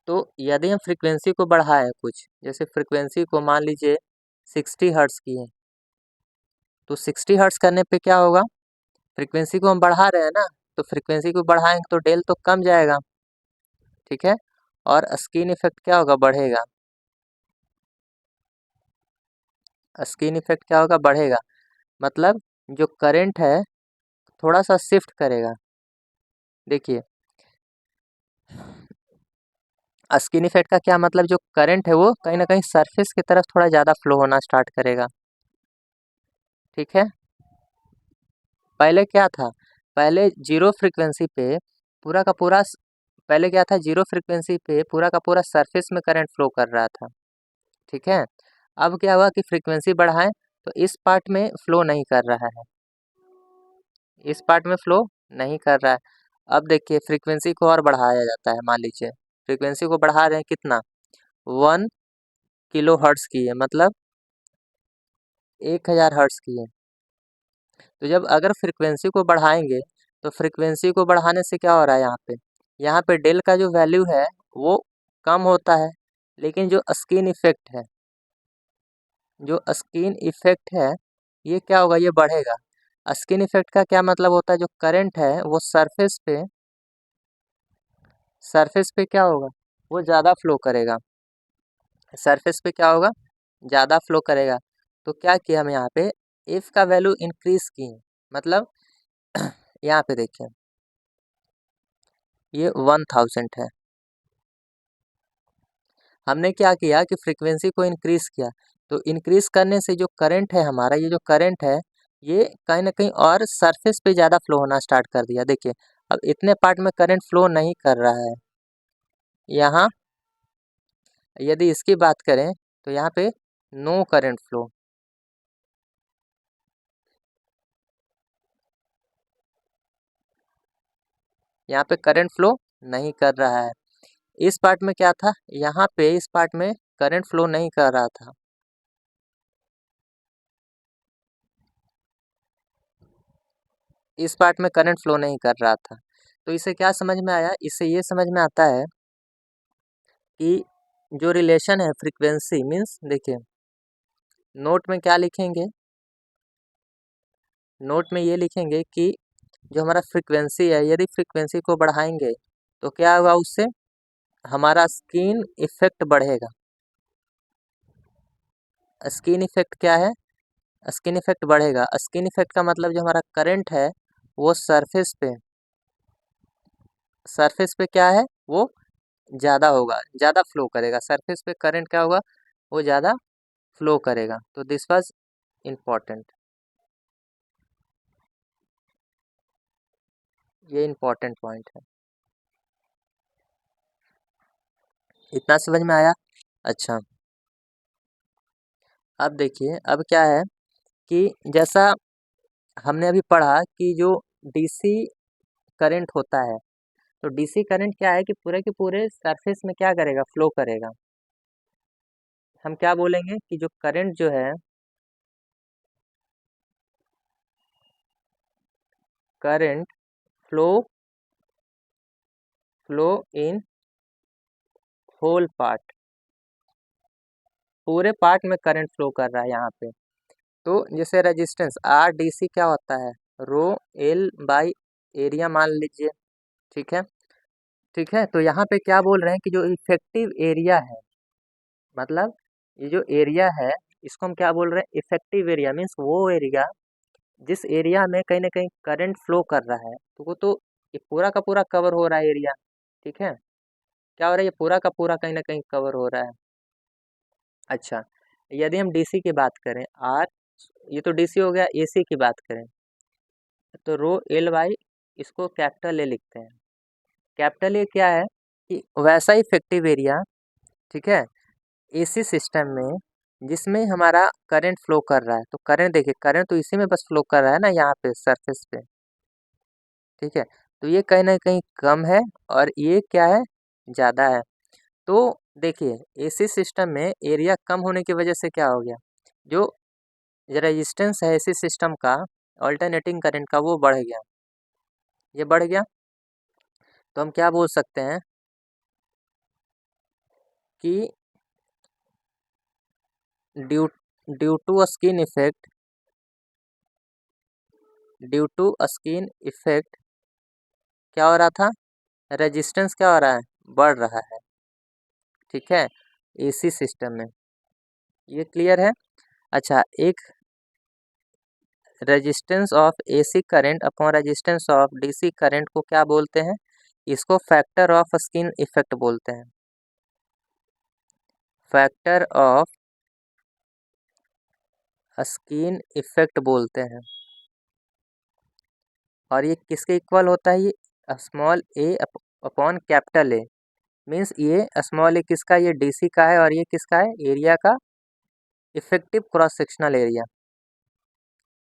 तो यदि हम फ्रीक्वेंसी को बढ़ाएं कुछ, जैसे फ्रीक्वेंसी को मान लीजिए 60 हर्ट्ज़ की है, तो 60 हर्ट्ज़ करने पे क्या होगा, फ्रीक्वेंसी को हम बढ़ा रहे हैं ना, तो फ्रीक्वेंसी को बढ़ाएंगे तो डेल तो कम जाएगा, ठीक है, और स्किन इफेक्ट क्या होगा, बढ़ेगा। स्किन इफेक्ट क्या होगा, बढ़ेगा। मतलब जो करंट है थोड़ा सा शिफ्ट करेगा। देखिए, स्किन इफेक्ट का क्या मतलब, जो करंट है वो कहीं ना कहीं सरफेस की तरफ थोड़ा ज़्यादा फ्लो होना स्टार्ट करेगा, ठीक है। पहले क्या था, पहले जीरो फ्रीक्वेंसी पे पूरा का पूरा पहले क्या था, जीरो फ्रीक्वेंसी पे पूरा का पूरा सरफेस में करंट फ्लो कर रहा था, ठीक है। अब क्या हुआ कि फ्रीक्वेंसी बढ़ाएं तो इस पार्ट में फ्लो नहीं कर रहा है, इस पार्ट में फ्लो नहीं कर रहा है। अब देखिए फ्रीक्वेंसी को और बढ़ाया जाता है, मान लीजिए फ्रीक्वेंसी को बढ़ा रहे हैं कितना, 1 किलो हर्ट्ज़ की है, मतलब 1000 हर्ट्ज़ की है। तो जब अगर फ्रीक्वेंसी को बढ़ाएंगे तो फ्रीक्वेंसी को बढ़ाने से क्या हो रहा है, यहाँ पे डेल का जो वैल्यू है वो कम होता है, लेकिन जो स्किन इफेक्ट है, जो स्किन इफेक्ट है ये क्या होगा, ये बढ़ेगा। स्किन इफेक्ट का क्या मतलब होता है, जो करंट है वो सरफेस पे क्या होगा, वो ज़्यादा फ्लो करेगा, सरफेस पे क्या होगा, ज़्यादा फ्लो करेगा। तो क्या किया हम यहाँ पे, एफ का वैल्यू इंक्रीज किए, मतलब यहाँ पे देखिए ये 1000 है, हमने क्या किया कि फ्रीक्वेंसी को इंक्रीज किया। तो इंक्रीज करने से जो करंट है हमारा, ये जो करंट है ये कहीं ना कहीं और सरफेस पे ज़्यादा फ्लो होना स्टार्ट कर दिया। देखिए अब इतने पार्ट में करंट फ्लो नहीं कर रहा है, यहाँ यदि इसकी बात करें तो यहाँ पे नो करंट फ्लो, यहाँ पे करंट फ्लो नहीं कर रहा है। इस पार्ट में क्या था, यहाँ पे इस पार्ट में करंट फ्लो नहीं कर रहा था, इस पार्ट में करंट फ्लो नहीं कर रहा था। तो इसे क्या समझ में आया, इससे ये समझ में आता है कि जो रिलेशन है फ्रीक्वेंसी मीन्स, देखिए नोट में क्या लिखेंगे, नोट में ये लिखेंगे कि जो हमारा फ्रीक्वेंसी है, यदि फ्रीक्वेंसी को बढ़ाएंगे तो क्या होगा, उससे हमारा स्किन इफेक्ट बढ़ेगा। स्किन इफेक्ट क्या है, स्किन इफेक्ट बढ़ेगा। स्किन इफेक्ट का मतलब जो हमारा करंट है वो सरफेस पे क्या है, वो ज़्यादा होगा, ज़्यादा फ्लो करेगा, सरफेस पे करंट क्या होगा, वो ज़्यादा फ्लो करेगा। तो दिस वाज इम्पॉर्टेंट, ये इम्पॉर्टेंट पॉइंट है। इतना समझ में आया। अच्छा, अब देखिए अब क्या है कि जैसा हमने अभी पढ़ा कि जो डीसी करंट होता है, तो डीसी करंट क्या है कि पूरे के पूरे सरफेस में क्या करेगा, फ्लो करेगा। हम क्या बोलेंगे कि जो करंट जो है, current flow flow in whole part, पूरे पार्ट में करंट फ्लो कर रहा है यहाँ पे। तो जैसे रेजिस्टेंस आर डी सी क्या होता है, रो एल बाई एरिया मान लीजिए, ठीक है, ठीक है। तो यहाँ पे क्या बोल रहे हैं कि जो इफेक्टिव एरिया है, मतलब ये जो एरिया है इसको हम क्या बोल रहे हैं, इफेक्टिव एरिया मीन्स वो एरिया जिस एरिया में कहीं ना कहीं करंट फ्लो कर रहा है, तो वो तो ये पूरा का पूरा कवर हो रहा है एरिया, ठीक है, क्या हो रहा है, ये पूरा का पूरा कहीं ना कहीं कवर हो रहा है। अच्छा, यदि हम डीसी की बात करें, आर, ये तो डीसी हो गया। एसी की बात करें तो रो एल बाई, इसको कैपिटल ए लिखते हैं। कैपिटल ए क्या है कि वैसा इफेक्टिव एरिया, ठीक है, एसी सिस्टम में जिसमें हमारा करंट फ्लो कर रहा है। तो करंट देखिए, करंट तो इसी में बस फ्लो कर रहा है ना, यहाँ पे सरफेस पे, ठीक है। तो ये कहीं ना कहीं कम है और ये क्या है, ज़्यादा है। तो देखिए, एसी सिस्टम में एरिया कम होने की वजह से क्या हो गया, जो रेजिस्टेंस है एसी सिस्टम का, अल्टरनेटिंग करंट का, वो बढ़ गया। ये बढ़ गया तो हम क्या बोल सकते हैं कि due due to skin effect, due to skin effect क्या हो रहा था, रेजिस्टेंस क्या हो रहा है, बढ़ रहा है, ठीक है, एसी सिस्टम में। ये क्लियर है। अच्छा, एक resistance of AC current upon resistance of DC current को क्या बोलते हैं, इसको फैक्टर ऑफ स्किन इफेक्ट बोलते हैं। फैक्टर ऑफ स्किन इफेक्ट बोलते हैं। और ये किसके इक्वल होता है, ये small A upon capital A. Means ये स्मॉल ए किसका, ये डीसी का है, और ये किसका है, एरिया का, इफेक्टिव क्रॉस सेक्शनल एरिया।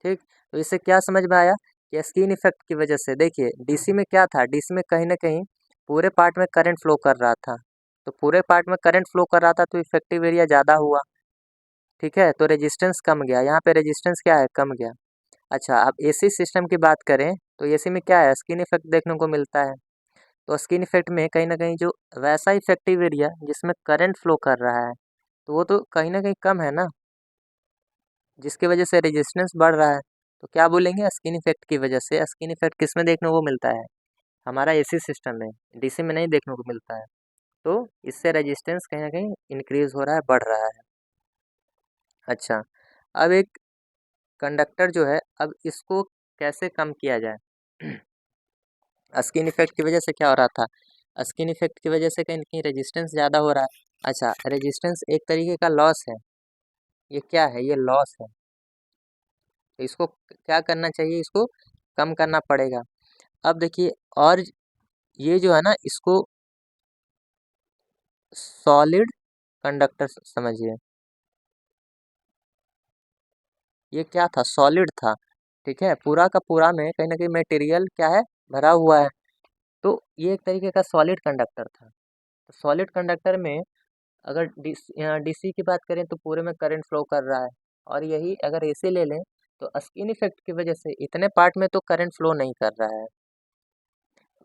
ठीक, तो इससे क्या समझ में आया कि स्किन इफेक्ट की वजह से, देखिए डीसी में क्या था, डीसी में कहीं ना कहीं पूरे पार्ट में करंट फ्लो कर रहा था। तो पूरे पार्ट में करंट फ्लो कर रहा था तो इफेक्टिव एरिया ज़्यादा हुआ, ठीक है। तो रेजिस्टेंस कम गया, यहाँ पे रेजिस्टेंस क्या है, कम गया। अच्छा, अब एसी सिस्टम की बात करें तो एसी में क्या है, स्किन इफेक्ट देखने को मिलता है। तो स्किन इफेक्ट में कहीं ना कहीं जो वैसा इफेक्टिव एरिया जिसमें करंट फ्लो कर रहा है, तो वो तो कहीं ना कहीं कम है ना, जिसकी वजह से रेजिस्टेंस बढ़ रहा है। तो क्या बोलेंगे, स्किन इफेक्ट की वजह से। स्किन इफेक्ट किस में देखने को मिलता है, हमारा एसी सिस्टम में, डीसी में नहीं देखने को मिलता है। तो इससे रेजिस्टेंस कहीं ना कहीं इंक्रीज हो रहा है, बढ़ रहा है। अच्छा, अब एक कंडक्टर जो है, अब इसको कैसे कम किया जाए। स्किन इफेक्ट की वजह से क्या हो रहा था, स्किन इफेक्ट की वजह से कहीं ना कहीं रेजिस्टेंस ज़्यादा हो रहा है। अच्छा, रेजिस्टेंस एक तरीके का लॉस है, ये क्या है, ये लॉस है। तो इसको क्या करना चाहिए, इसको कम करना पड़ेगा। अब देखिए, और ये जो है ना, इसको सॉलिड कंडक्टर समझिए। ये क्या था, सॉलिड था, ठीक है, पूरा का पूरा में कहीं ना कहीं मटेरियल क्या है, भरा हुआ है। तो ये एक तरीके का सॉलिड कंडक्टर था। तो सॉलिड कंडक्टर में अगर डीसी की बात करें तो पूरे में करंट फ्लो कर रहा है। और यही अगर एसी ले लें तो स्किन इफेक्ट की वजह से इतने पार्ट में तो करंट फ्लो नहीं कर रहा है,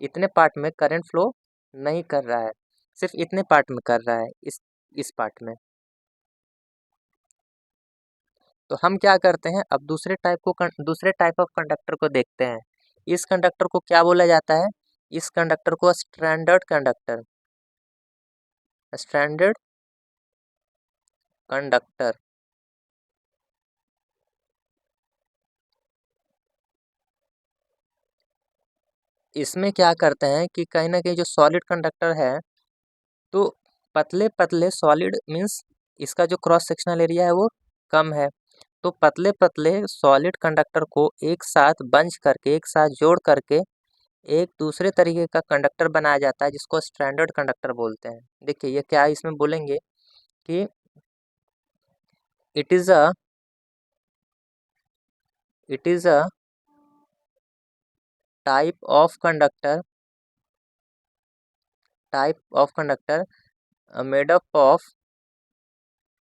इतने पार्ट में करंट फ्लो नहीं कर रहा है, सिर्फ इतने पार्ट में कर रहा है, इस पार्ट में। तो हम क्या करते हैं, अब दूसरे टाइप ऑफ कंडक्टर को देखते हैं। इस कंडक्टर को क्या बोला जाता है, इस कंडक्टर को स्ट्रैंडर्ड कंडक्टर, स्ट्रैंडर्ड कंडक्टर। इसमें क्या करते हैं कि कहीं ना कहीं जो सॉलिड कंडक्टर है, तो पतले पतले सॉलिड मीन्स इसका जो क्रॉस सेक्शनल एरिया है वो कम है। तो पतले पतले सॉलिड कंडक्टर को एक साथ बंच करके, एक साथ जोड़ करके एक दूसरे तरीके का कंडक्टर बनाया जाता है, जिसको स्ट्रैंडर्ड कंडक्टर बोलते हैं। देखिए, ये क्या इसमें बोलेंगे कि it is a it is a type of conductor, made up of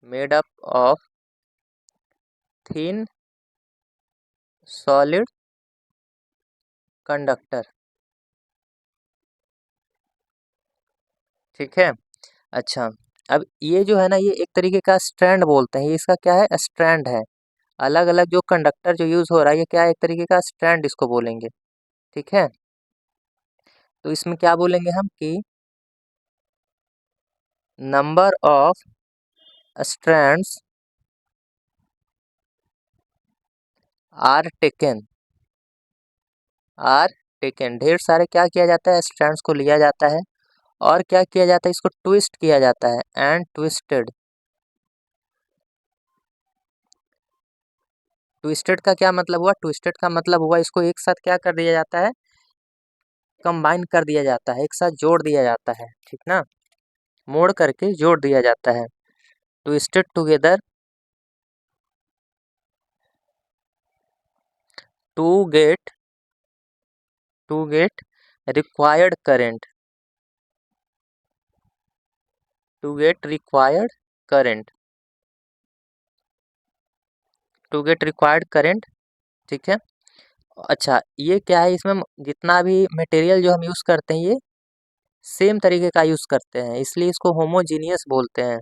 made up of thin solid conductor, ठीक है। अच्छा, अब ये जो है ना, ये एक तरीके का स्ट्रैंड बोलते हैं, ये इसका क्या है, स्ट्रैंड है। अलग अलग जो कंडक्टर जो यूज हो रहा है, ये क्या है, एक तरीके का स्ट्रैंड इसको बोलेंगे, ठीक है। तो इसमें क्या बोलेंगे हम कि number of strands are taken, are taken, ढेर सारे क्या किया जाता है, स्ट्रैंड्स को लिया जाता है और क्या किया जाता है, इसको ट्विस्ट किया जाता है, एंड ट्विस्टेड, ट्विस्टेड का क्या मतलब हुआ? ट्विस्टेड का मतलब हुआ इसको एक साथ क्या कर दिया जाता है? कंबाइन कर दिया जाता है, एक साथ जोड़ दिया जाता है, ठीक ना? मोड़ करके जोड़ दिया जाता है। Twisted together to get required current, to get required current, to get required current, ठीक है। अच्छा, ये क्या है, इसमें जितना भी मटेरियल जो हम यूज़ करते हैं ये सेम तरीके का यूज़ करते हैं, इसलिए इसको होमोजीनियस बोलते हैं।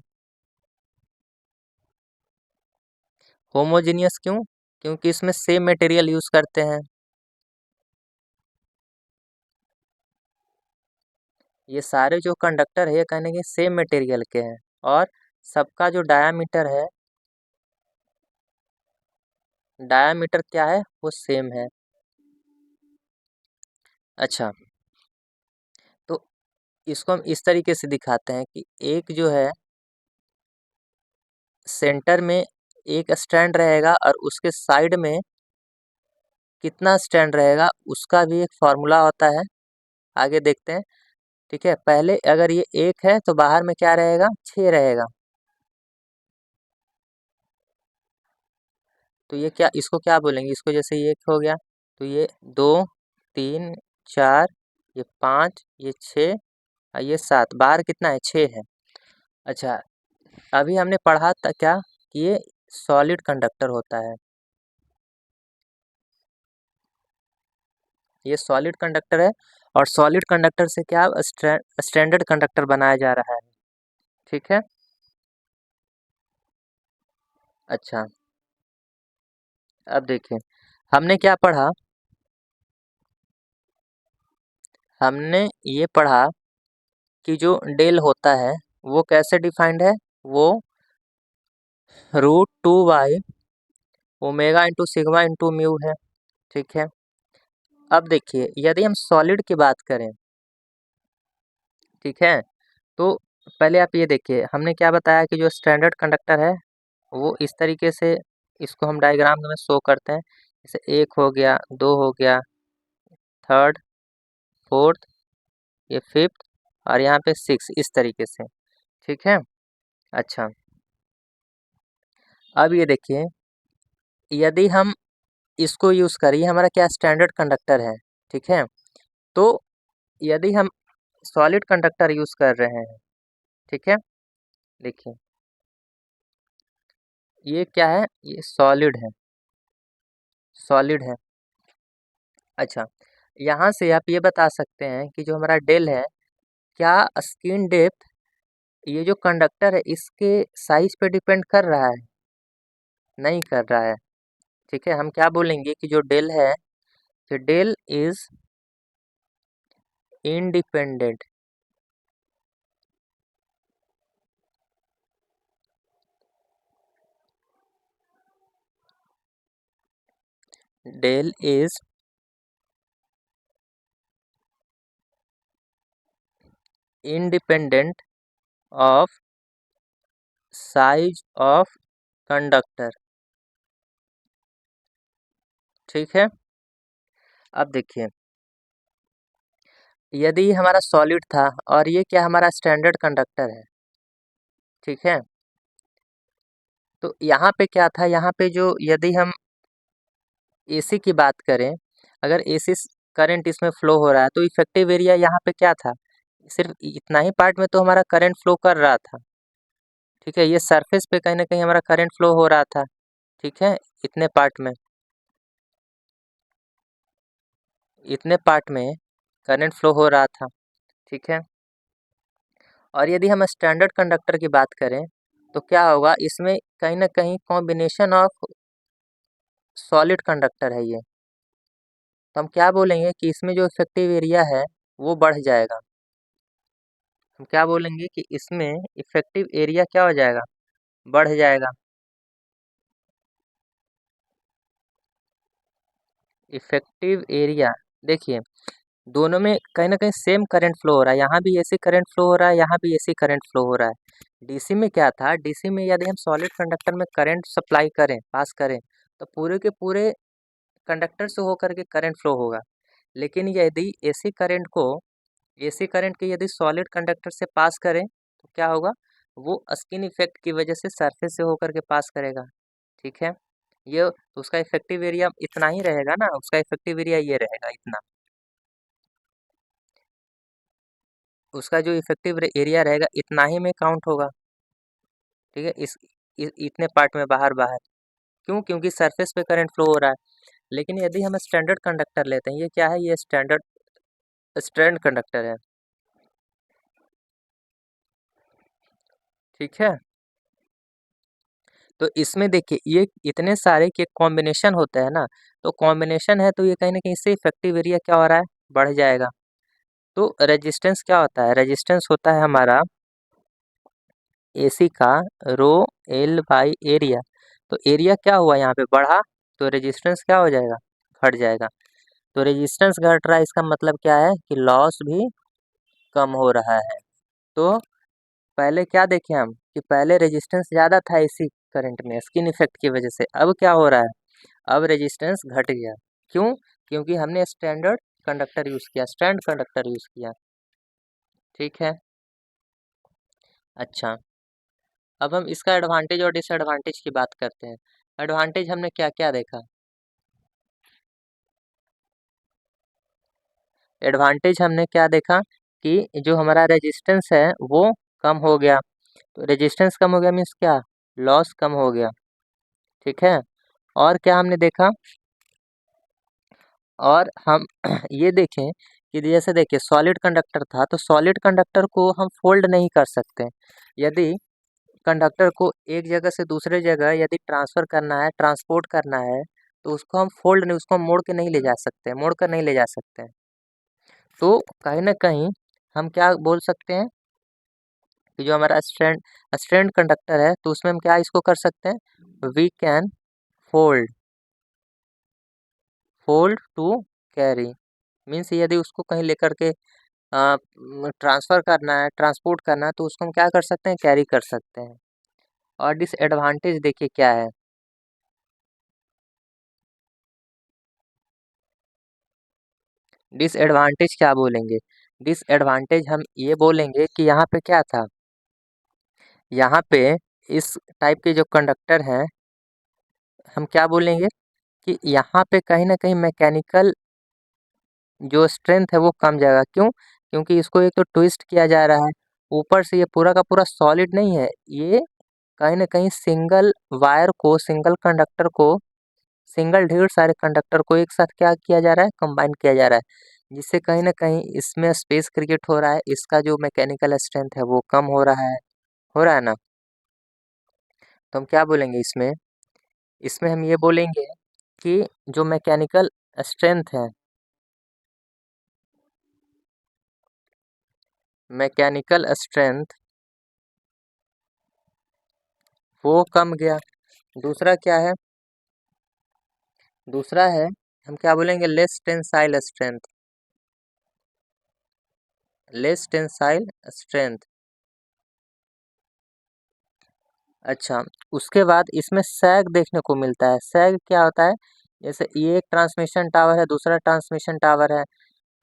होमोजीनियस क्यों? क्योंकि इसमें सेम मटेरियल यूज़ करते हैं। ये सारे जो कंडक्टर है ये कहने के सेम मटेरियल के हैं और सबका जो डायामीटर क्या है, वो सेम है। अच्छा, तो इसको हम इस तरीके से दिखाते हैं कि एक जो है सेंटर में एक स्टैंड रहेगा और उसके साइड में कितना स्टैंड रहेगा उसका भी एक फॉर्मूला होता है, आगे देखते हैं। ठीक है, पहले अगर ये 1 है तो बाहर में क्या रहेगा, 6 रहेगा। तो ये क्या, इसको क्या बोलेंगे, इसको जैसे ये 1 हो गया तो ये 2 3 4, ये 5, ये 6 और ये 7, बाहर कितना है, 6 है। अच्छा, अभी हमने पढ़ा था क्या कि ये सॉलिड कंडक्टर होता है, ये सॉलिड कंडक्टर है और सॉलिड कंडक्टर से क्या स्टैंडर्ड कंडक्टर बनाया जा रहा है, ठीक है। अच्छा, अब देखिए हमने क्या पढ़ा, हमने ये पढ़ा कि जो डेल होता है वो कैसे डिफाइंड है, वो √2 omega into sigma into mu है, ठीक है। अब देखिए यदि हम सॉलिड की बात करें, ठीक है, तो पहले आप ये देखिए हमने क्या बताया कि जो स्टैंडर्ड कंडक्टर है वो इस तरीके से, इसको हम डायग्राम में शो करते हैं, जैसे 1 हो गया, 2 हो गया, थर्ड, फोर्थ, ये फिफ्थ और यहाँ पे 6, इस तरीके से, ठीक है। अच्छा, अब ये देखिए यदि हम इसको यूज़ करें, ये हमारा क्या स्टैंडर्ड कंडक्टर है, ठीक है। तो यदि हम सॉलिड कंडक्टर यूज़ कर रहे हैं, ठीक है, देखिए ये क्या है, ये सॉलिड है, सॉलिड है। अच्छा, यहाँ से आप ये बता सकते हैं कि जो हमारा डेल है, क्या स्किन डेप्थ ये जो कंडक्टर है इसके साइज पे डिपेंड कर रहा है? नहीं कर रहा है, ठीक है। हम क्या बोलेंगे कि जो डेल है, कि del is independent, del is independent of size of conductor, ठीक है। अब देखिए यदि हमारा सॉलिड था और ये क्या हमारा स्टैंडर्ड कंडक्टर है, ठीक है, तो यहाँ पे क्या था, यहाँ पे जो यदि हम एसी की बात करें, अगर एसी करंट इसमें फ्लो हो रहा है तो इफेक्टिव एरिया यहाँ पे क्या था, सिर्फ इतना ही पार्ट में तो हमारा करंट फ्लो कर रहा था, ठीक है। ये सरफेस पे कहीं ना कहीं हमारा करंट फ्लो हो रहा था, ठीक है, इतने पार्ट में, इतने पार्ट में करंट फ्लो हो रहा था, ठीक है। और यदि हम स्टैंडर्ड कंडक्टर की बात करें तो क्या होगा, इसमें कहीं ना कहीं कॉम्बिनेशन ऑफ सॉलिड कंडक्टर है ये, तो हम क्या बोलेंगे कि इसमें जो इफेक्टिव एरिया है वो बढ़ जाएगा। हम क्या बोलेंगे कि इसमें इफेक्टिव एरिया क्या हो जाएगा, बढ़ जाएगा। इफेक्टिव एरिया, देखिए दोनों में कहीं ना कहीं सेम करंट फ्लो हो रहा है, यहाँ भी एसी करंट फ्लो हो रहा है, यहाँ भी एसी करंट फ्लो हो रहा है। डीसी में क्या था, डीसी में यदि हम सॉलिड कंडक्टर में करंट सप्लाई करें, पास करें, तो पूरे के पूरे कंडक्टर से होकर के करंट फ्लो होगा। लेकिन यदि एसी करंट के यदि सॉलिड कंडक्टर से पास करें तो क्या होगा, वो स्किन इफेक्ट की वजह से सरफेस से होकर के पास करेगा। ठीक है, ये तो उसका इफेक्टिव एरिया इतना ही रहेगा ना, उसका इफेक्टिव एरिया ये रहेगा इतना, उसका जो इफेक्टिव एरिया रहेगा इतना ही में काउंट होगा। ठीक है, इतने पार्ट में बाहर बाहर, क्यों, क्योंकि सरफेस पे करंट फ्लो हो रहा है। लेकिन यदि हम स्टैंडर्ड कंडक्टर लेते हैं, ये क्या है, ये स्ट्रैंड कंडक्टर है। ठीक है, तो इसमें देखिए ये इतने सारे के कॉम्बिनेशन होता है ना, तो कॉम्बिनेशन है तो ये कहीं ना कहीं से इफेक्टिव एरिया क्या हो रहा है, बढ़ जाएगा। तो रेजिस्टेंस क्या होता है, रेजिस्टेंस होता है हमारा एसी का रो एल बाई एरिया। तो एरिया क्या हुआ यहाँ पे बढ़ा, तो रेजिस्टेंस क्या हो जाएगा, घट जाएगा। तो रेजिस्टेंस घट रहा है, इसका मतलब क्या है कि लॉस भी कम हो रहा है। तो पहले क्या देखे हम कि पहले रेजिस्टेंस ज़्यादा था एसी करंट में स्किन इफेक्ट की वजह से, अब क्या हो रहा है, अब रेजिस्टेंस घट गया। क्यों, क्योंकि हमने स्टैंडर्ड कंडक्टर यूज़ किया, स्टैंड कंडक्टर यूज़ किया। ठीक है, अच्छा, अब हम इसका एडवांटेज और डिसएडवांटेज की बात करते हैं। एडवांटेज हमने क्या क्या देखा, एडवांटेज हमने क्या देखा कि जो हमारा रेजिस्टेंस है वो कम हो गया। तो रेजिस्टेंस कम हो गया मीन्स क्या, लॉस कम हो गया। ठीक है, और क्या हमने देखा, और हम ये देखें कि जैसे देखिए सॉलिड कंडक्टर था, तो सॉलिड कंडक्टर को हम फोल्ड नहीं कर सकते। यदि कंडक्टर को एक जगह से दूसरे जगह यदि ट्रांसफ़र करना है, ट्रांसपोर्ट करना है, तो उसको हम फोल्ड नहीं, उसको मोड़ के नहीं ले जा सकते, मोड़ कर नहीं ले जा सकते हैं। तो कहीं न कहीं हम क्या बोल सकते हैं कि जो हमारा स्ट्रैंड कंडक्टर है, तो उसमें हम क्या इसको कर सकते हैं, we can fold fold to carry, means यदि उसको कहीं लेकर के ट्रांसफ़र करना है, ट्रांसपोर्ट करना है, तो उसको हम क्या कर सकते हैं, कैरी कर सकते हैं। और डिसएडवांटेज देखिए क्या है, डिसएडवांटेज क्या बोलेंगे, डिसएडवांटेज हम ये बोलेंगे कि यहाँ पे क्या था, यहाँ पे इस टाइप के जो कंडक्टर हैं, हम क्या बोलेंगे कि यहाँ पे कहीं न कहीं मैकेनिकल जो स्ट्रेंथ है वो कम जाएगा। क्यों? क्योंकि इसको एक तो ट्विस्ट किया जा रहा है, ऊपर से ये पूरा का पूरा सॉलिड नहीं है, ये कहीं न कहीं सिंगल वायर को, सिंगल कंडक्टर को, सिंगल ढेर सारे कंडक्टर को एक साथ क्या किया जा रहा है, कंबाइन किया जा रहा है। जिससे कहीं न कहीं इसमें स्पेस क्रिएट हो रहा है, इसका जो मैकेनिकल स्ट्रेंथ है वो कम हो रहा है ना? तो हम क्या बोलेंगे इसमें? इसमें हम ये बोलेंगे कि जो मैकेनिकल स्ट्रेंथ है, मैकेनिकल स्ट्रेंथ वो कम गया। दूसरा क्या है? दूसरा है, हम क्या बोलेंगे, less tensile strength, less tensile strength. अच्छा, उसके बाद इसमें सैग देखने को मिलता है। सैग क्या होता है? जैसे ये एक ट्रांसमिशन टावर है, दूसरा ट्रांसमिशन टावर है,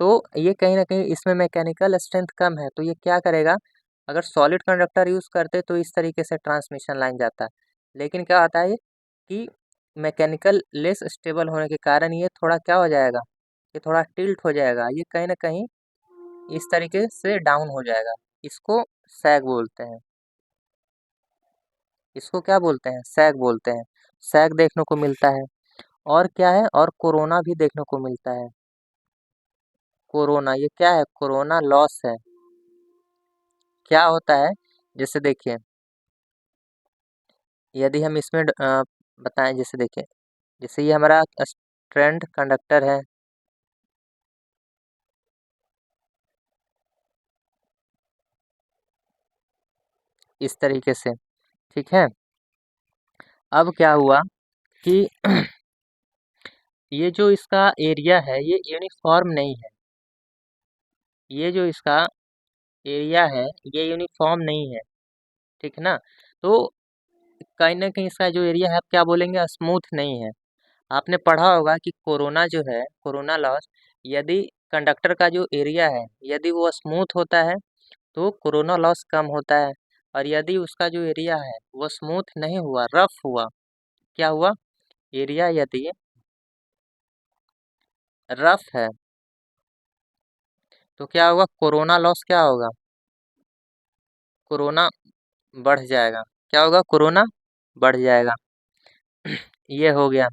तो ये कहीं न कहीं इसमें मैकेनिकल स्ट्रेंथ कम है, तो ये क्या करेगा, अगर सॉलिड कंडक्टर यूज़ करते तो इस तरीके से ट्रांसमिशन लाइन जाता है। लेकिन क्या होता है ये कि मैकेनिकल लेस स्टेबल होने के कारण ये थोड़ा क्या हो जाएगा, ये थोड़ा टिल्ट हो जाएगा, ये कहीं न कहीं इस तरीके से डाउन हो जाएगा। इसको सैग बोलते हैं। इसको क्या बोलते हैं? सैग बोलते हैं। सैग देखने को मिलता है। और क्या है? और कोरोना भी देखने को मिलता है। कोरोना, ये क्या है? कोरोना लॉस है। क्या होता है? जैसे देखिए, यदि हम इसमें बताएं, जैसे देखिए, जैसे ये हमारा स्ट्रैंड कंडक्टर है, इस तरीके से, ठीक है। अब क्या हुआ कि ये जो इसका एरिया है ये यूनिफॉर्म नहीं है, ये जो इसका एरिया है ये यूनिफॉर्म नहीं है, ठीक है ना। तो कहीं ना कहीं इसका जो एरिया है आप क्या बोलेंगे, स्मूथ नहीं है। आपने पढ़ा होगा कि कोरोना जो है, कोरोना लॉस, यदि कंडक्टर का जो एरिया है यदि वो स्मूथ होता है तो कोरोना लॉस कम होता है, और यदि उसका जो एरिया है वो स्मूथ नहीं हुआ, रफ हुआ, क्या हुआ, एरिया यदि रफ है तो क्या होगा, कोरोना लॉस क्या होगा, कोरोना बढ़ जाएगा। क्या होगा, कोरोना बढ़ जाएगा। ये हो गया,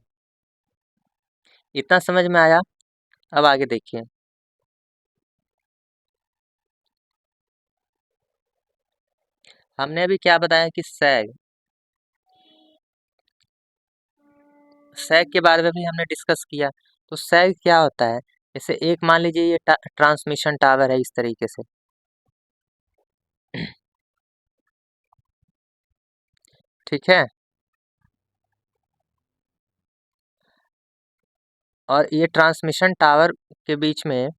इतना समझ में आया। अब आगे देखिए, हमने अभी क्या बताया कि सैग, सैग के बारे में भी हमने डिस्कस किया। तो सैग क्या होता है, जैसे एक मान लीजिए ये ट्रांसमिशन टावर है इस तरीके से, ठीक है, और ये ट्रांसमिशन टावर के बीच में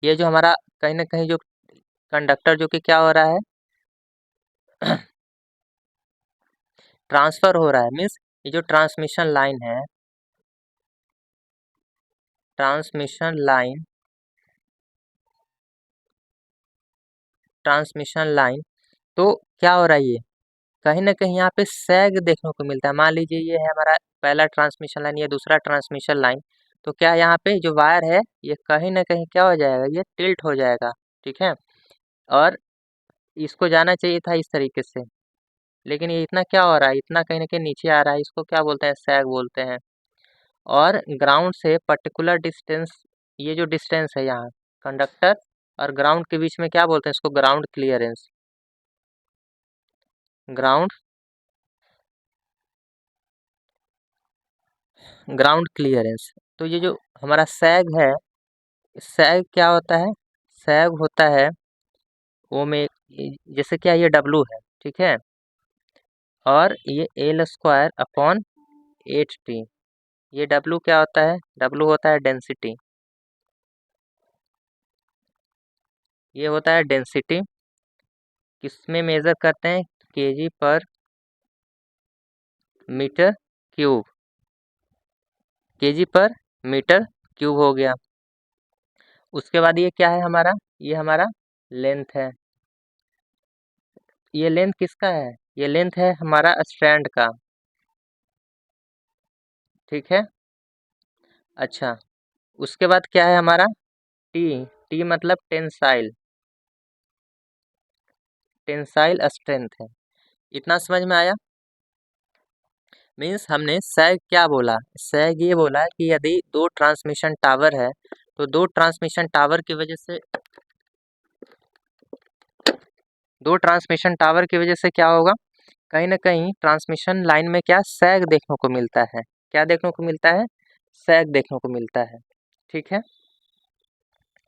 ये जो हमारा कहीं ना कहीं जो कंडक्टर जो कि क्या हो रहा है, ट्रांसफर हो रहा है, मीन्स ये जो ट्रांसमिशन लाइन है, ट्रांसमिशन लाइन, ट्रांसमिशन लाइन, तो क्या हो रहा है, ये कहीं ना कहीं यहाँ पे सैग देखने को मिलता है। मान लीजिए ये है हमारा पहला ट्रांसमिशन लाइन, ये दूसरा ट्रांसमिशन लाइन, तो क्या यहाँ पे जो वायर है ये कहीं ना कहीं क्या हो जाएगा, ये टिल्ट हो जाएगा, ठीक है, और इसको जाना चाहिए था इस तरीके से, लेकिन ये इतना क्या हो रहा है, इतना कहीं ना कहीं नीचे आ रहा है, इसको क्या बोलते हैं, सैग बोलते हैं। और ग्राउंड से पर्टिकुलर डिस्टेंस, ये जो डिस्टेंस है यहाँ कंडक्टर और ग्राउंड के बीच में क्या बोलते हैं, इसको ground clearance, ground, ground clearance. तो ये जो हमारा सैग है, सैग क्या होता है, सैग होता है वो में, जैसे क्या ये डब्लू है, ठीक है, और ये एल स्क्वायर अपॉन 8t, ये डब्लू क्या होता है, डब्लू होता है डेंसिटी, ये होता है डेंसिटी, किसमें मेजर करते हैं, केजी पर मीटर क्यूब, केजी पर मीटर क्यूब हो गया। उसके बाद ये क्या है हमारा, ये हमारा लेंथ है, ये लेंथ किसका है, ये लेंथ है हमारा स्ट्रैंड का, ठीक है। अच्छा, उसके बाद क्या है हमारा, टी, टी मतलब टेंसाइल, टेंसाइल स्ट्रेंथ है। इतना समझ में आया। मीन्स हमने सैग क्या बोला, सैग ये बोला कि यदि दो ट्रांसमिशन टावर है तो दो ट्रांसमिशन टावर की वजह से, दो ट्रांसमिशन टावर की वजह से क्या होगा, कहीं ना कहीं ट्रांसमिशन लाइन में क्या सैग देखने को मिलता है, क्या देखने को मिलता है, सैग देखने को मिलता है, ठीक है।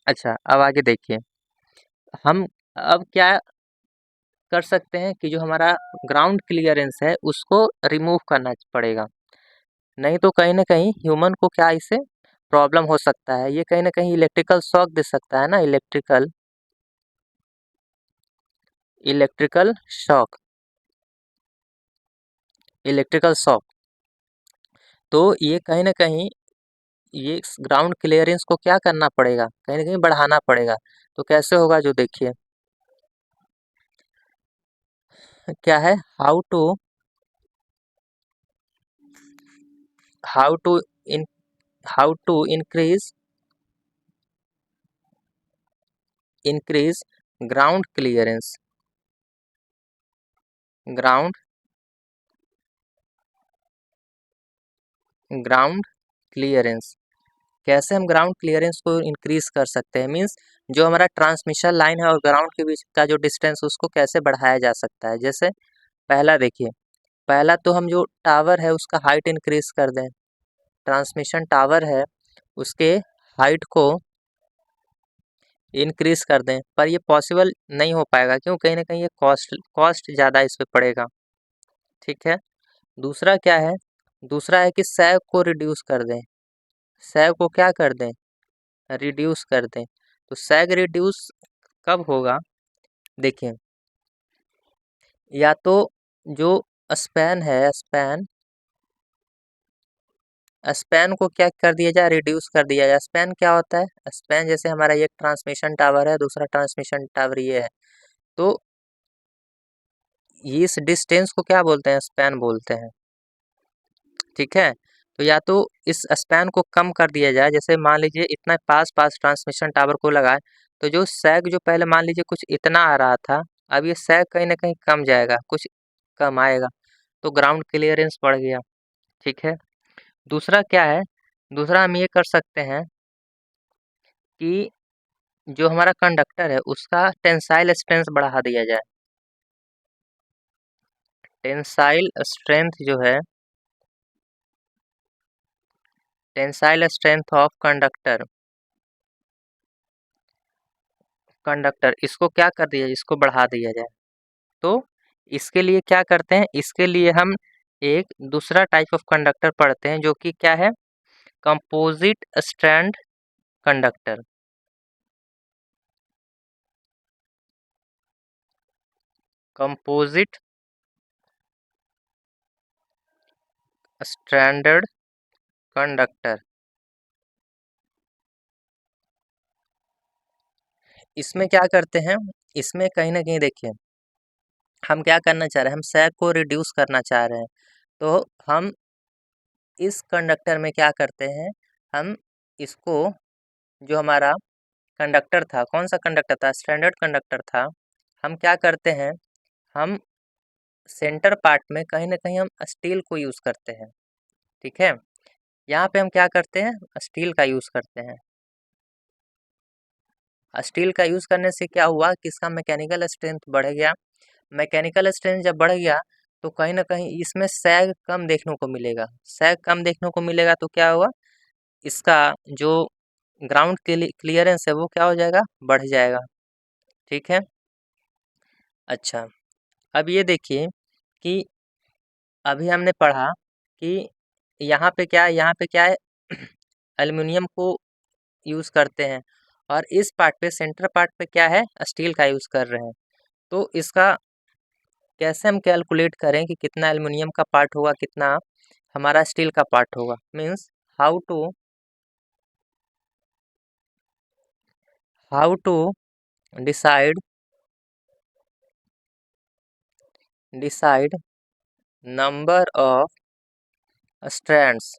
अच्छा, अब आगे देखिए, हम अब क्या कर सकते हैं कि जो हमारा ग्राउंड क्लियरेंस है उसको रिमूव करना पड़ेगा, नहीं तो कहीं ना कहीं ह्यूमन को क्या इससे प्रॉब्लम हो सकता है, ये कहीं ना कहीं इलेक्ट्रिकल शॉक दे सकता है ना, electrical, electrical shock, electrical shock. तो ये कहीं ना कहीं ये ग्राउंड क्लियरेंस को क्या करना पड़ेगा, कहीं ना कहीं बढ़ाना पड़ेगा। तो कैसे होगा, जो देखिए क्या है, how to, how to in, how to increase, increase ground clearance, ground, ground clearance, कैसे हम ग्राउंड क्लियरेंस को इंक्रीज कर सकते हैं, मींस जो हमारा ट्रांसमिशन लाइन है और ग्राउंड के बीच का जो डिस्टेंस उसको कैसे बढ़ाया जा सकता है। जैसे पहला देखिए, पहला तो हम जो टावर है उसका हाइट इंक्रीज कर दें, ट्रांसमिशन टावर है उसके हाइट को इंक्रीज कर दें, पर ये पॉसिबल नहीं हो पाएगा, क्यों, कहीं ना कहीं ये कॉस्ट ज़्यादा इस पे पड़ेगा, ठीक है। दूसरा क्या है, दूसरा है कि सैग को रिड्यूस कर दें, सैग को क्या कर दें, रिड्यूस कर दें। तो सैग रिड्यूस कब होगा, देखिए, या तो जो स्पैन है, स्पैन, स्पैन को क्या कर दिया जाए, रिड्यूस कर दिया जाए। स्पैन क्या होता है, स्पैन जैसे हमारा एक ट्रांसमिशन टावर है, दूसरा ट्रांसमिशन टावर ये है, तो इस डिस्टेंस को क्या बोलते हैं, स्पैन बोलते हैं। ठीक है, तो या तो इस स्पैन को कम कर दिया जाए, जैसे मान लीजिए इतना पास पास ट्रांसमिशन टावर को लगाए, तो जो सैग जो पहले मान लीजिए कुछ इतना आ रहा था, अब ये सैग कहीं ना कहीं कम जाएगा, कुछ कम आएगा, तो ग्राउंड क्लियरेंस बढ़ गया। ठीक है, दूसरा क्या है, दूसरा हम ये कर सकते हैं कि जो हमारा कंडक्टर है उसका टेंसाइल स्ट्रेंथ बढ़ा दिया जाए। टेंसाइल स्ट्रेंथ जो है, tensile strength of conductor, conductor इसको क्या कर दिया, इसको बढ़ा दिया जाए। तो इसके लिए क्या करते हैं, इसके लिए हम एक दूसरा टाइप ऑफ कंडक्टर पढ़ते हैं जो कि क्या है, composite strand conductor. Composite stranded conductor. इसमें क्या करते हैं, इसमें कहीं ना कहीं देखिए हम क्या करना चाह रहे हैं, हम सैग को रिड्यूस करना चाह रहे हैं, तो हम इस कंडक्टर में क्या करते हैं, हम इसको जो हमारा कंडक्टर था, कौन सा कंडक्टर था, स्टैंडर्ड कंडक्टर था, हम क्या करते हैं, हम सेंटर पार्ट में कहीं ना कहीं हम स्टील को यूज़ करते हैं। ठीक है, यहाँ पे हम क्या करते हैं, स्टील का यूज़ करते हैं। स्टील का यूज़ करने से क्या हुआ कि इसका मैकेनिकल स्ट्रेंथ बढ़ गया। मैकेनिकल स्ट्रेंथ जब बढ़ गया तो कहीं ना कहीं इसमें सैग कम देखने को मिलेगा। सैग कम देखने को मिलेगा तो क्या होगा, इसका जो ग्राउंड क्लियरेंस है वो क्या हो जाएगा, बढ़ जाएगा। ठीक है, अच्छा, अब ये देखिए कि अभी हमने पढ़ा कि यहाँ पे क्या है एल्युमिनियम को यूज़ करते हैं, और इस पार्ट पे सेंटर पार्ट पे क्या है, स्टील का यूज़ कर रहे हैं। तो इसका कैसे हम कैलकुलेट करें कि कितना एल्युमिनियम का पार्ट होगा, कितना हमारा स्टील का पार्ट होगा, means how to how to decide decide number of strands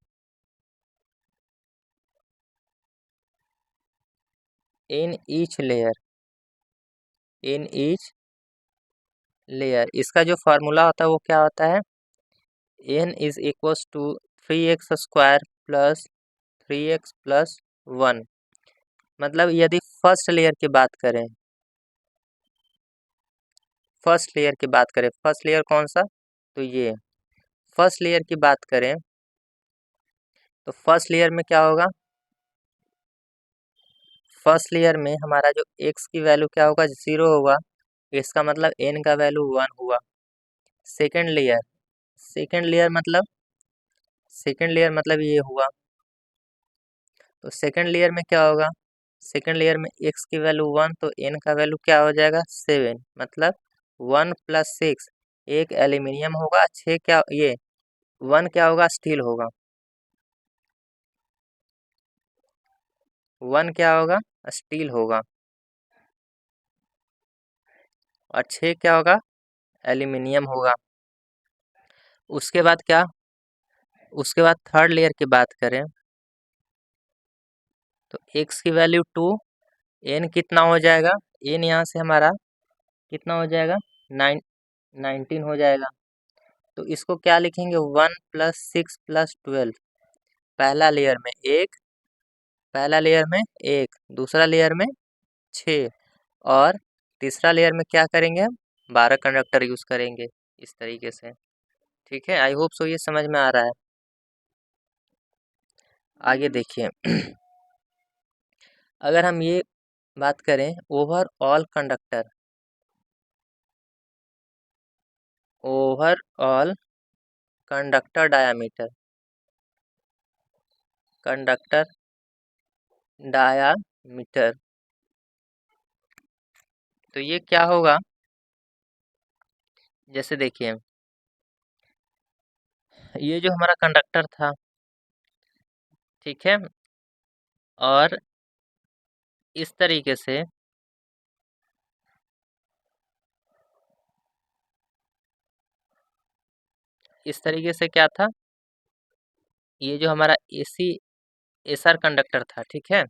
in each layer, in each layer. इसका जो फार्मूला होता है वो क्या होता है, n is equals to 3x² plus 3x+1। मतलब यदि फर्स्ट लेयर की बात करें, फर्स्ट लेयर कौन सा, तो ये फर्स्ट लेयर की बात करें, तो फर्स्ट लेयर में क्या होगा, फर्स्ट लेयर में हमारा जो x की वैल्यू क्या होगा, 0 होगा, इसका मतलब n का वैल्यू 1 हुआ। सेकेंड लेयर, सेकेंड लेयर मतलब सेकेंड लेयर मतलब ये हुआ, तो सेकेंड लेयर में क्या होगा, सेकेंड लेयर में x की वैल्यू 1, तो n का वैल्यू क्या हो जाएगा, 7, मतलब 1+6, एक एल्यूमिनियम होगा, 6 क्या ये 1 क्या होगा, स्टील होगा, 1 क्या होगा, स्टील होगा, और 6 क्या होगा, एल्यूमिनियम होगा। उसके बाद क्या, उसके बाद थर्ड लेयर की बात करें, तो x की वैल्यू 2, n कितना हो जाएगा, n यहाँ से हमारा कितना हो जाएगा, 19 हो जाएगा। तो इसको क्या लिखेंगे, 1+6+12, पहला लेयर में एक, पहला लेयर में एक, दूसरा लेयर में 6, और तीसरा लेयर में क्या करेंगे हम, 12 कंडक्टर यूज करेंगे, इस तरीके से। ठीक है, आई होप सो ये समझ में आ रहा है। आगे देखिए अगर हम ये बात करें overall conductor, overall conductor diameter, conductor diameter, तो ये क्या होगा, जैसे देखिए ये जो हमारा कंडक्टर था, ठीक है। और इस तरीके से क्या था, ये जो हमारा एसी एसआर कंडक्टर था, ठीक है।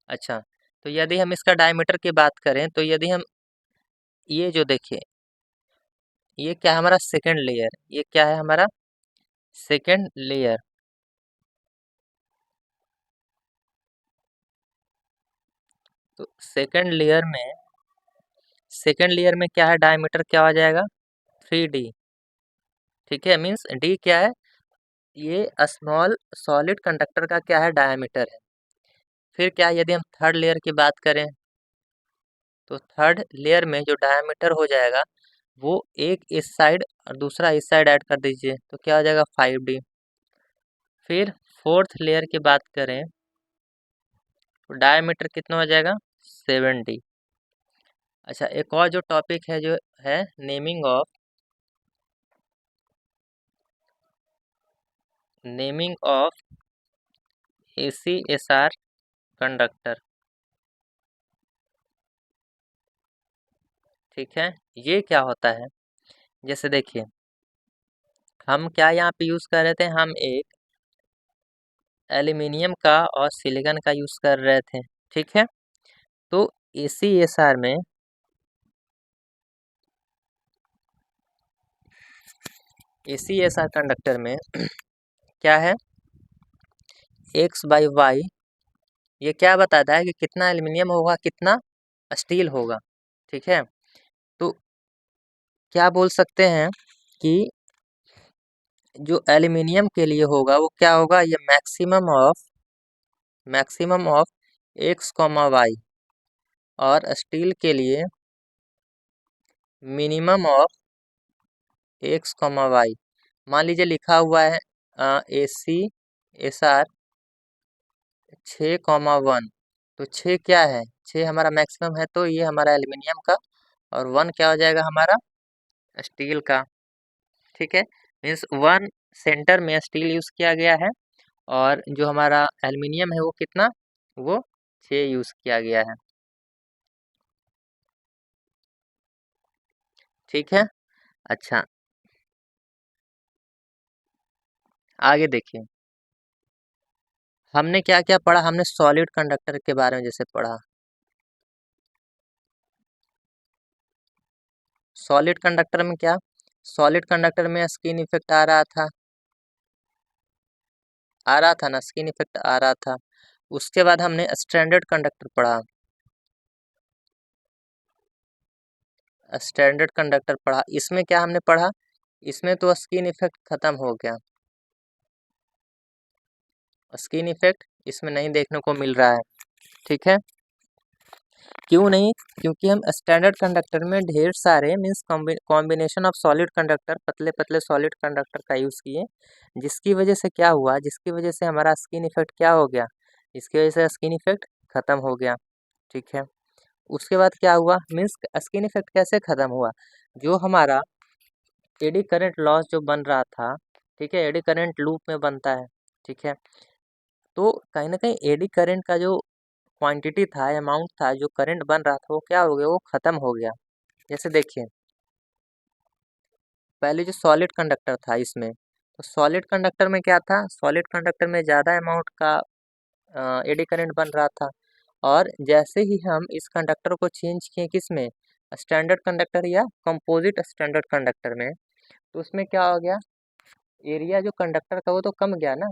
अच्छा, तो यदि हम इसका डायमीटर की बात करें, तो यदि हम ये जो देखिए, ये क्या है हमारा सेकंड लेयर, ये क्या है हमारा सेकंड लेयर। तो सेकंड लेयर में क्या है, डायमीटर क्या आ जाएगा 3D, ठीक है। मीन्स डी क्या है, ये स्मॉल सॉलिड कंडक्टर का क्या है डायमीटर है। फिर क्या है, यदि हम थर्ड लेयर की बात करें, तो थर्ड लेयर में जो डायमीटर हो जाएगा वो एक इस साइड और दूसरा इस साइड ऐड कर दीजिए, तो क्या हो जाएगा 5D। फिर फोर्थ लेयर की बात करें तो डायमीटर कितना हो जाएगा 7D। अच्छा, एक और जो टॉपिक है जो है नेमिंग ऑफ ACSR कंडक्टर, ठीक है। ये क्या होता है, जैसे देखिए हम क्या यहाँ पे यूज़ कर रहे थे, हम एक एल्यूमिनियम का और सिलिकॉन का यूज़ कर रहे थे, ठीक है। तो ACSR में ACSR कंडक्टर में क्या है, x/y, ये क्या बताता है कि कितना एल्यूमिनियम होगा कितना स्टील होगा, ठीक है। तो क्या बोल सकते हैं कि जो एल्यूमिनियम के लिए होगा वो क्या होगा, ये मैक्सिमम ऑफ x, y, और स्टील के लिए मिनिमम ऑफ x, y। मान लीजिए लिखा हुआ है ACSR 6,1, तो 6 क्या है, 6 हमारा मैक्सिमम है, तो ये हमारा एल्यूमिनियम का, और 1 क्या हो जाएगा हमारा स्टील का, ठीक है। मीन्स 1 सेंटर में स्टील यूज़ किया गया है, और जो हमारा एल्यूमिनियम है वो कितना, वो 6 यूज़ किया गया है, ठीक है। अच्छा, आगे देखिए हमने क्या क्या पढ़ा, हमने सॉलिड कंडक्टर के बारे में जैसे पढ़ा। सॉलिड कंडक्टर में क्या, सॉलिड कंडक्टर में स्किन इफेक्ट आ रहा था ना, स्किन इफेक्ट आ रहा था। उसके बाद हमने स्टैंडर्ड कंडक्टर पढ़ा, स्टैंडर्ड कंडक्टर पढ़ा। इसमें क्या हमने पढ़ा, इसमें तो स्किन इफेक्ट खत्म हो गया, स्किन इफेक्ट इसमें नहीं देखने को मिल रहा है, ठीक है। क्यों नहीं, क्योंकि हम स्टैंडर्ड कंडक्टर में ढेर सारे means combination of solid conductor, पतले पतले सॉलिड कंडक्टर का यूज़ किए, जिसकी वजह से क्या हुआ, जिसकी वजह से हमारा स्किन इफेक्ट क्या हो गया, इसकी वजह से स्किन इफेक्ट खत्म हो गया, ठीक है। उसके बाद क्या हुआ, मीन्स स्किन इफेक्ट कैसे खत्म हुआ, जो हमारा एडी करंट लॉस जो बन रहा था, ठीक है, एडी करंट लूप में बनता है, ठीक है। तो कहीं ना कहीं एडी करंट का जो क्वांटिटी था, अमाउंट था, जो करंट बन रहा था वो क्या हो गया, वो खत्म हो गया। जैसे देखिए पहले जो सॉलिड कंडक्टर था इसमें, तो सॉलिड कंडक्टर में क्या था, सॉलिड कंडक्टर में ज़्यादा अमाउंट का एडी करंट बन रहा था। और जैसे ही हम इस कंडक्टर को चेंज किए किस में, स्टैंडर्ड कंडक्टर या कंपोजिट स्टैंडर्ड कंडक्टर में, तो उसमें क्या हो गया, एरिया जो कंडक्टर का वो तो कम गया ना,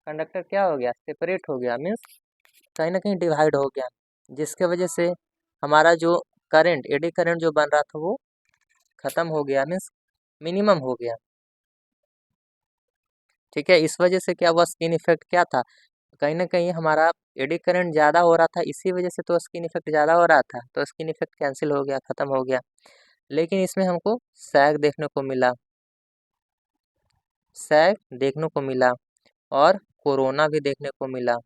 कंडक्टर क्या हो गया, सेपरेट हो गया, मीन्स कहीं ना कहीं डिवाइड हो गया, जिसके वजह से हमारा जो करंट एडी करंट जो बन रहा था वो खत्म हो गया, मीन्स मिनिमम हो गया, ठीक है। इस वजह से क्या हुआ, स्किन इफेक्ट क्या था, कहीं ना कहीं हमारा एडी करंट ज़्यादा हो रहा था, इसी वजह से तो स्किन इफेक्ट ज़्यादा हो रहा था, तो स्किन इफेक्ट कैंसिल हो गया, ख़त्म हो गया। लेकिन इसमें हमको सैग देखने को मिला, सैग देखने को मिला, और कोरोना भी देखने को मिला।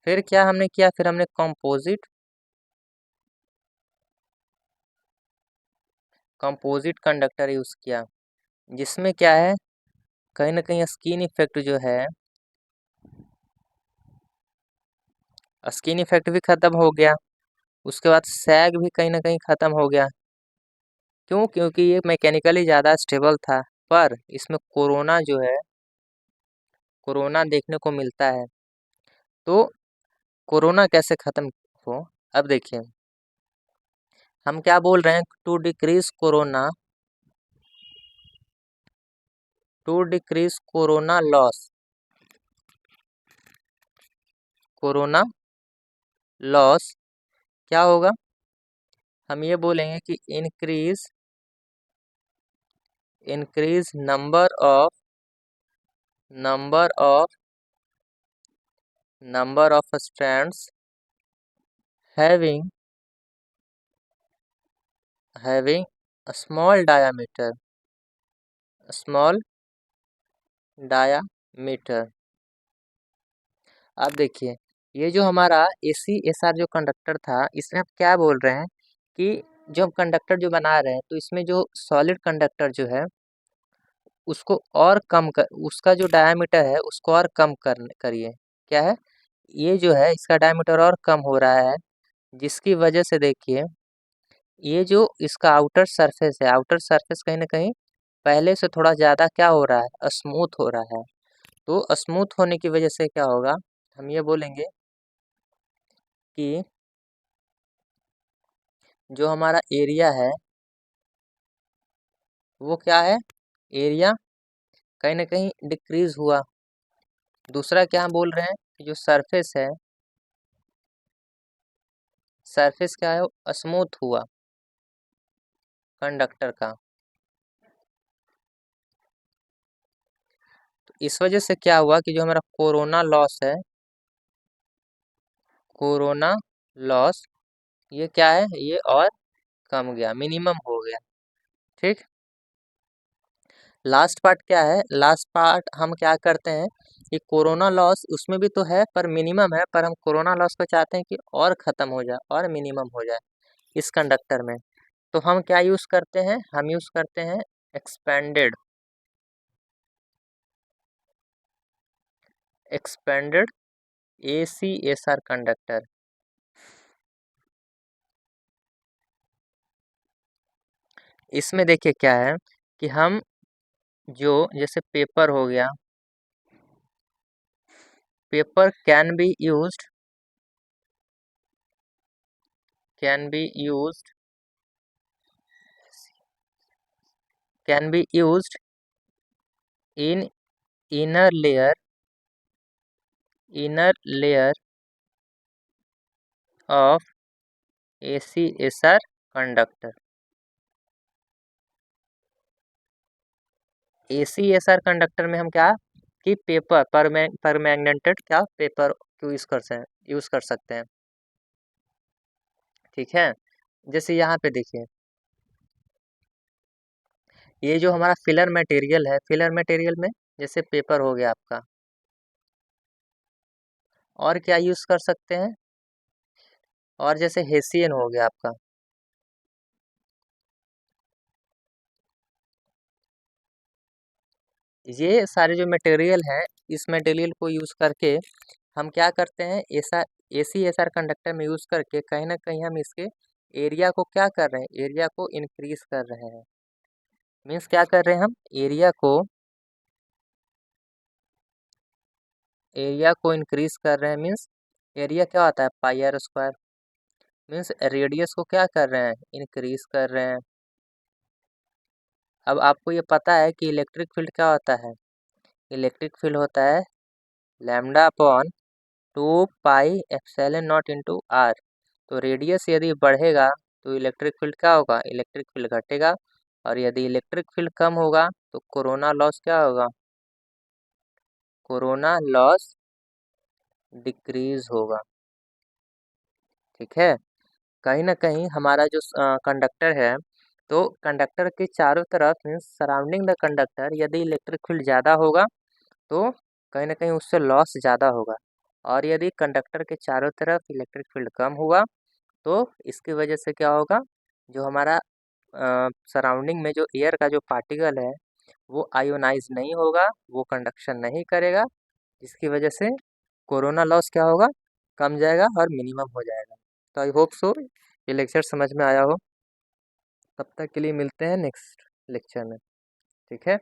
फिर क्या हमने किया, फिर हमने कंपोजिट कंडक्टर यूज़ किया, जिसमें क्या है, कहीं ना कहीं स्किन इफेक्ट जो है स्किन इफेक्ट भी खत्म हो गया। उसके बाद सैग भी कहीं ना कहीं खत्म हो गया। क्यों? क्योंकि ये मैकेनिकली ज़्यादा स्टेबल था। पर इसमें कोरोना जो है, कोरोना देखने को मिलता है। तो कोरोना कैसे खत्म हो? अब देखिए, हम क्या बोल रहे हैं, to decrease corona loss, corona loss क्या होगा? हम ये बोलेंगे कि increase number of strands having a small diameter। अब देखिए, ये जो हमारा ACSR जो कंडक्टर था, इसमें आप क्या बोल रहे हैं कि जो हम कंडक्टर जो बना रहे हैं, तो इसमें जो सॉलिड कंडक्टर जो है उसको और कम कर, उसका जो डायामीटर है उसको और कम करिए। क्या है? ये जो है इसका डायामीटर और कम हो रहा है, जिसकी वजह से देखिए ये जो इसका आउटर सरफेस कहीं ना कहीं पहले से थोड़ा ज़्यादा क्या हो रहा है, स्मूथ हो रहा है। तो स्मूथ होने की वजह से क्या होगा, हम ये बोलेंगे कि जो हमारा एरिया है वो क्या है, एरिया कहीं ना कहीं डिक्रीज हुआ। दूसरा क्या हम बोल रहे हैं कि जो सरफेस है, सरफेस क्या है, स्मूथ हुआ कंडक्टर का। तो इस वजह से क्या हुआ कि जो हमारा कोरोना लॉस ये क्या है, ये और कम गया, मिनिमम हो गया। ठीक। लास्ट पार्ट क्या है, लास्ट पार्ट हम क्या करते हैं कि कोरोना लॉस उसमें भी तो है पर मिनिमम है, पर हम कोरोना लॉस को चाहते हैं कि और ख़त्म हो जाए और मिनिमम हो जाए इस कंडक्टर में। तो हम क्या यूज़ करते हैं, हम यूज़ करते हैं एक्सपेंडेड एक्सपेंडेड ACSR कंडक्टर। इसमें देखिए क्या है कि हम जो जैसे पेपर हो गया, paper can be used can be used in inner layer of ACSR conductor. ACSR conductor में हम क्या कि पेपर परमैग्नेटेड क्या पेपर को यूज़ कर सकते हैं। ठीक है। जैसे यहाँ पे देखिए, ये जो हमारा फिलर मटेरियल है, फिलर मटेरियल में जैसे पेपर हो गया आपका, और क्या यूज़ कर सकते हैं, और जैसे हेसियन हो गया आपका। ये सारे जो मटेरियल हैं, इस मटेरियल को यूज़ करके हम क्या करते हैं, ऐसा ACSR कंडक्टर में यूज़ करके कहीं ना कहीं हम इसके एरिया को क्या कर रहे हैं, एरिया को इंक्रीज कर रहे हैं। मीन्स क्या कर रहे हैं हम, एरिया को इंक्रीज कर रहे हैं। मीन्स एरिया क्या होता है, πr²। मीन्स रेडियस को क्या कर रहे हैं, इंक्रीज कर रहे हैं। अब आपको ये पता है कि इलेक्ट्रिक फील्ड क्या होता है, इलेक्ट्रिक फील्ड होता है λ/2πε0 × r। तो रेडियस यदि बढ़ेगा तो इलेक्ट्रिक फील्ड क्या होगा, इलेक्ट्रिक फील्ड घटेगा। और यदि इलेक्ट्रिक फील्ड कम होगा तो कोरोना लॉस क्या होगा, कोरोना लॉस डिक्रीज होगा। ठीक है। कहीं ना कहीं हमारा जो कंडक्टर है, तो कंडक्टर के चारों तरफ मीन्स सराउंडिंग द कंडक्टर यदि इलेक्ट्रिक फील्ड ज़्यादा होगा तो कहीं ना कहीं उससे लॉस ज़्यादा होगा। और यदि कंडक्टर के चारों तरफ इलेक्ट्रिक फील्ड कम हुआ तो इसकी वजह से क्या होगा, जो हमारा सराउंडिंग में जो एयर का जो पार्टिकल है वो आयोनाइज नहीं होगा, वो कंडक्शन नहीं करेगा, जिसकी वजह से कोरोना लॉस क्या होगा, कम जाएगा और मिनिमम हो जाएगा। तो आई होप सो ये लेक्चर समझ में आया हो। तब तक के लिए मिलते हैं नेक्स्ट लेक्चर में। ठीक है।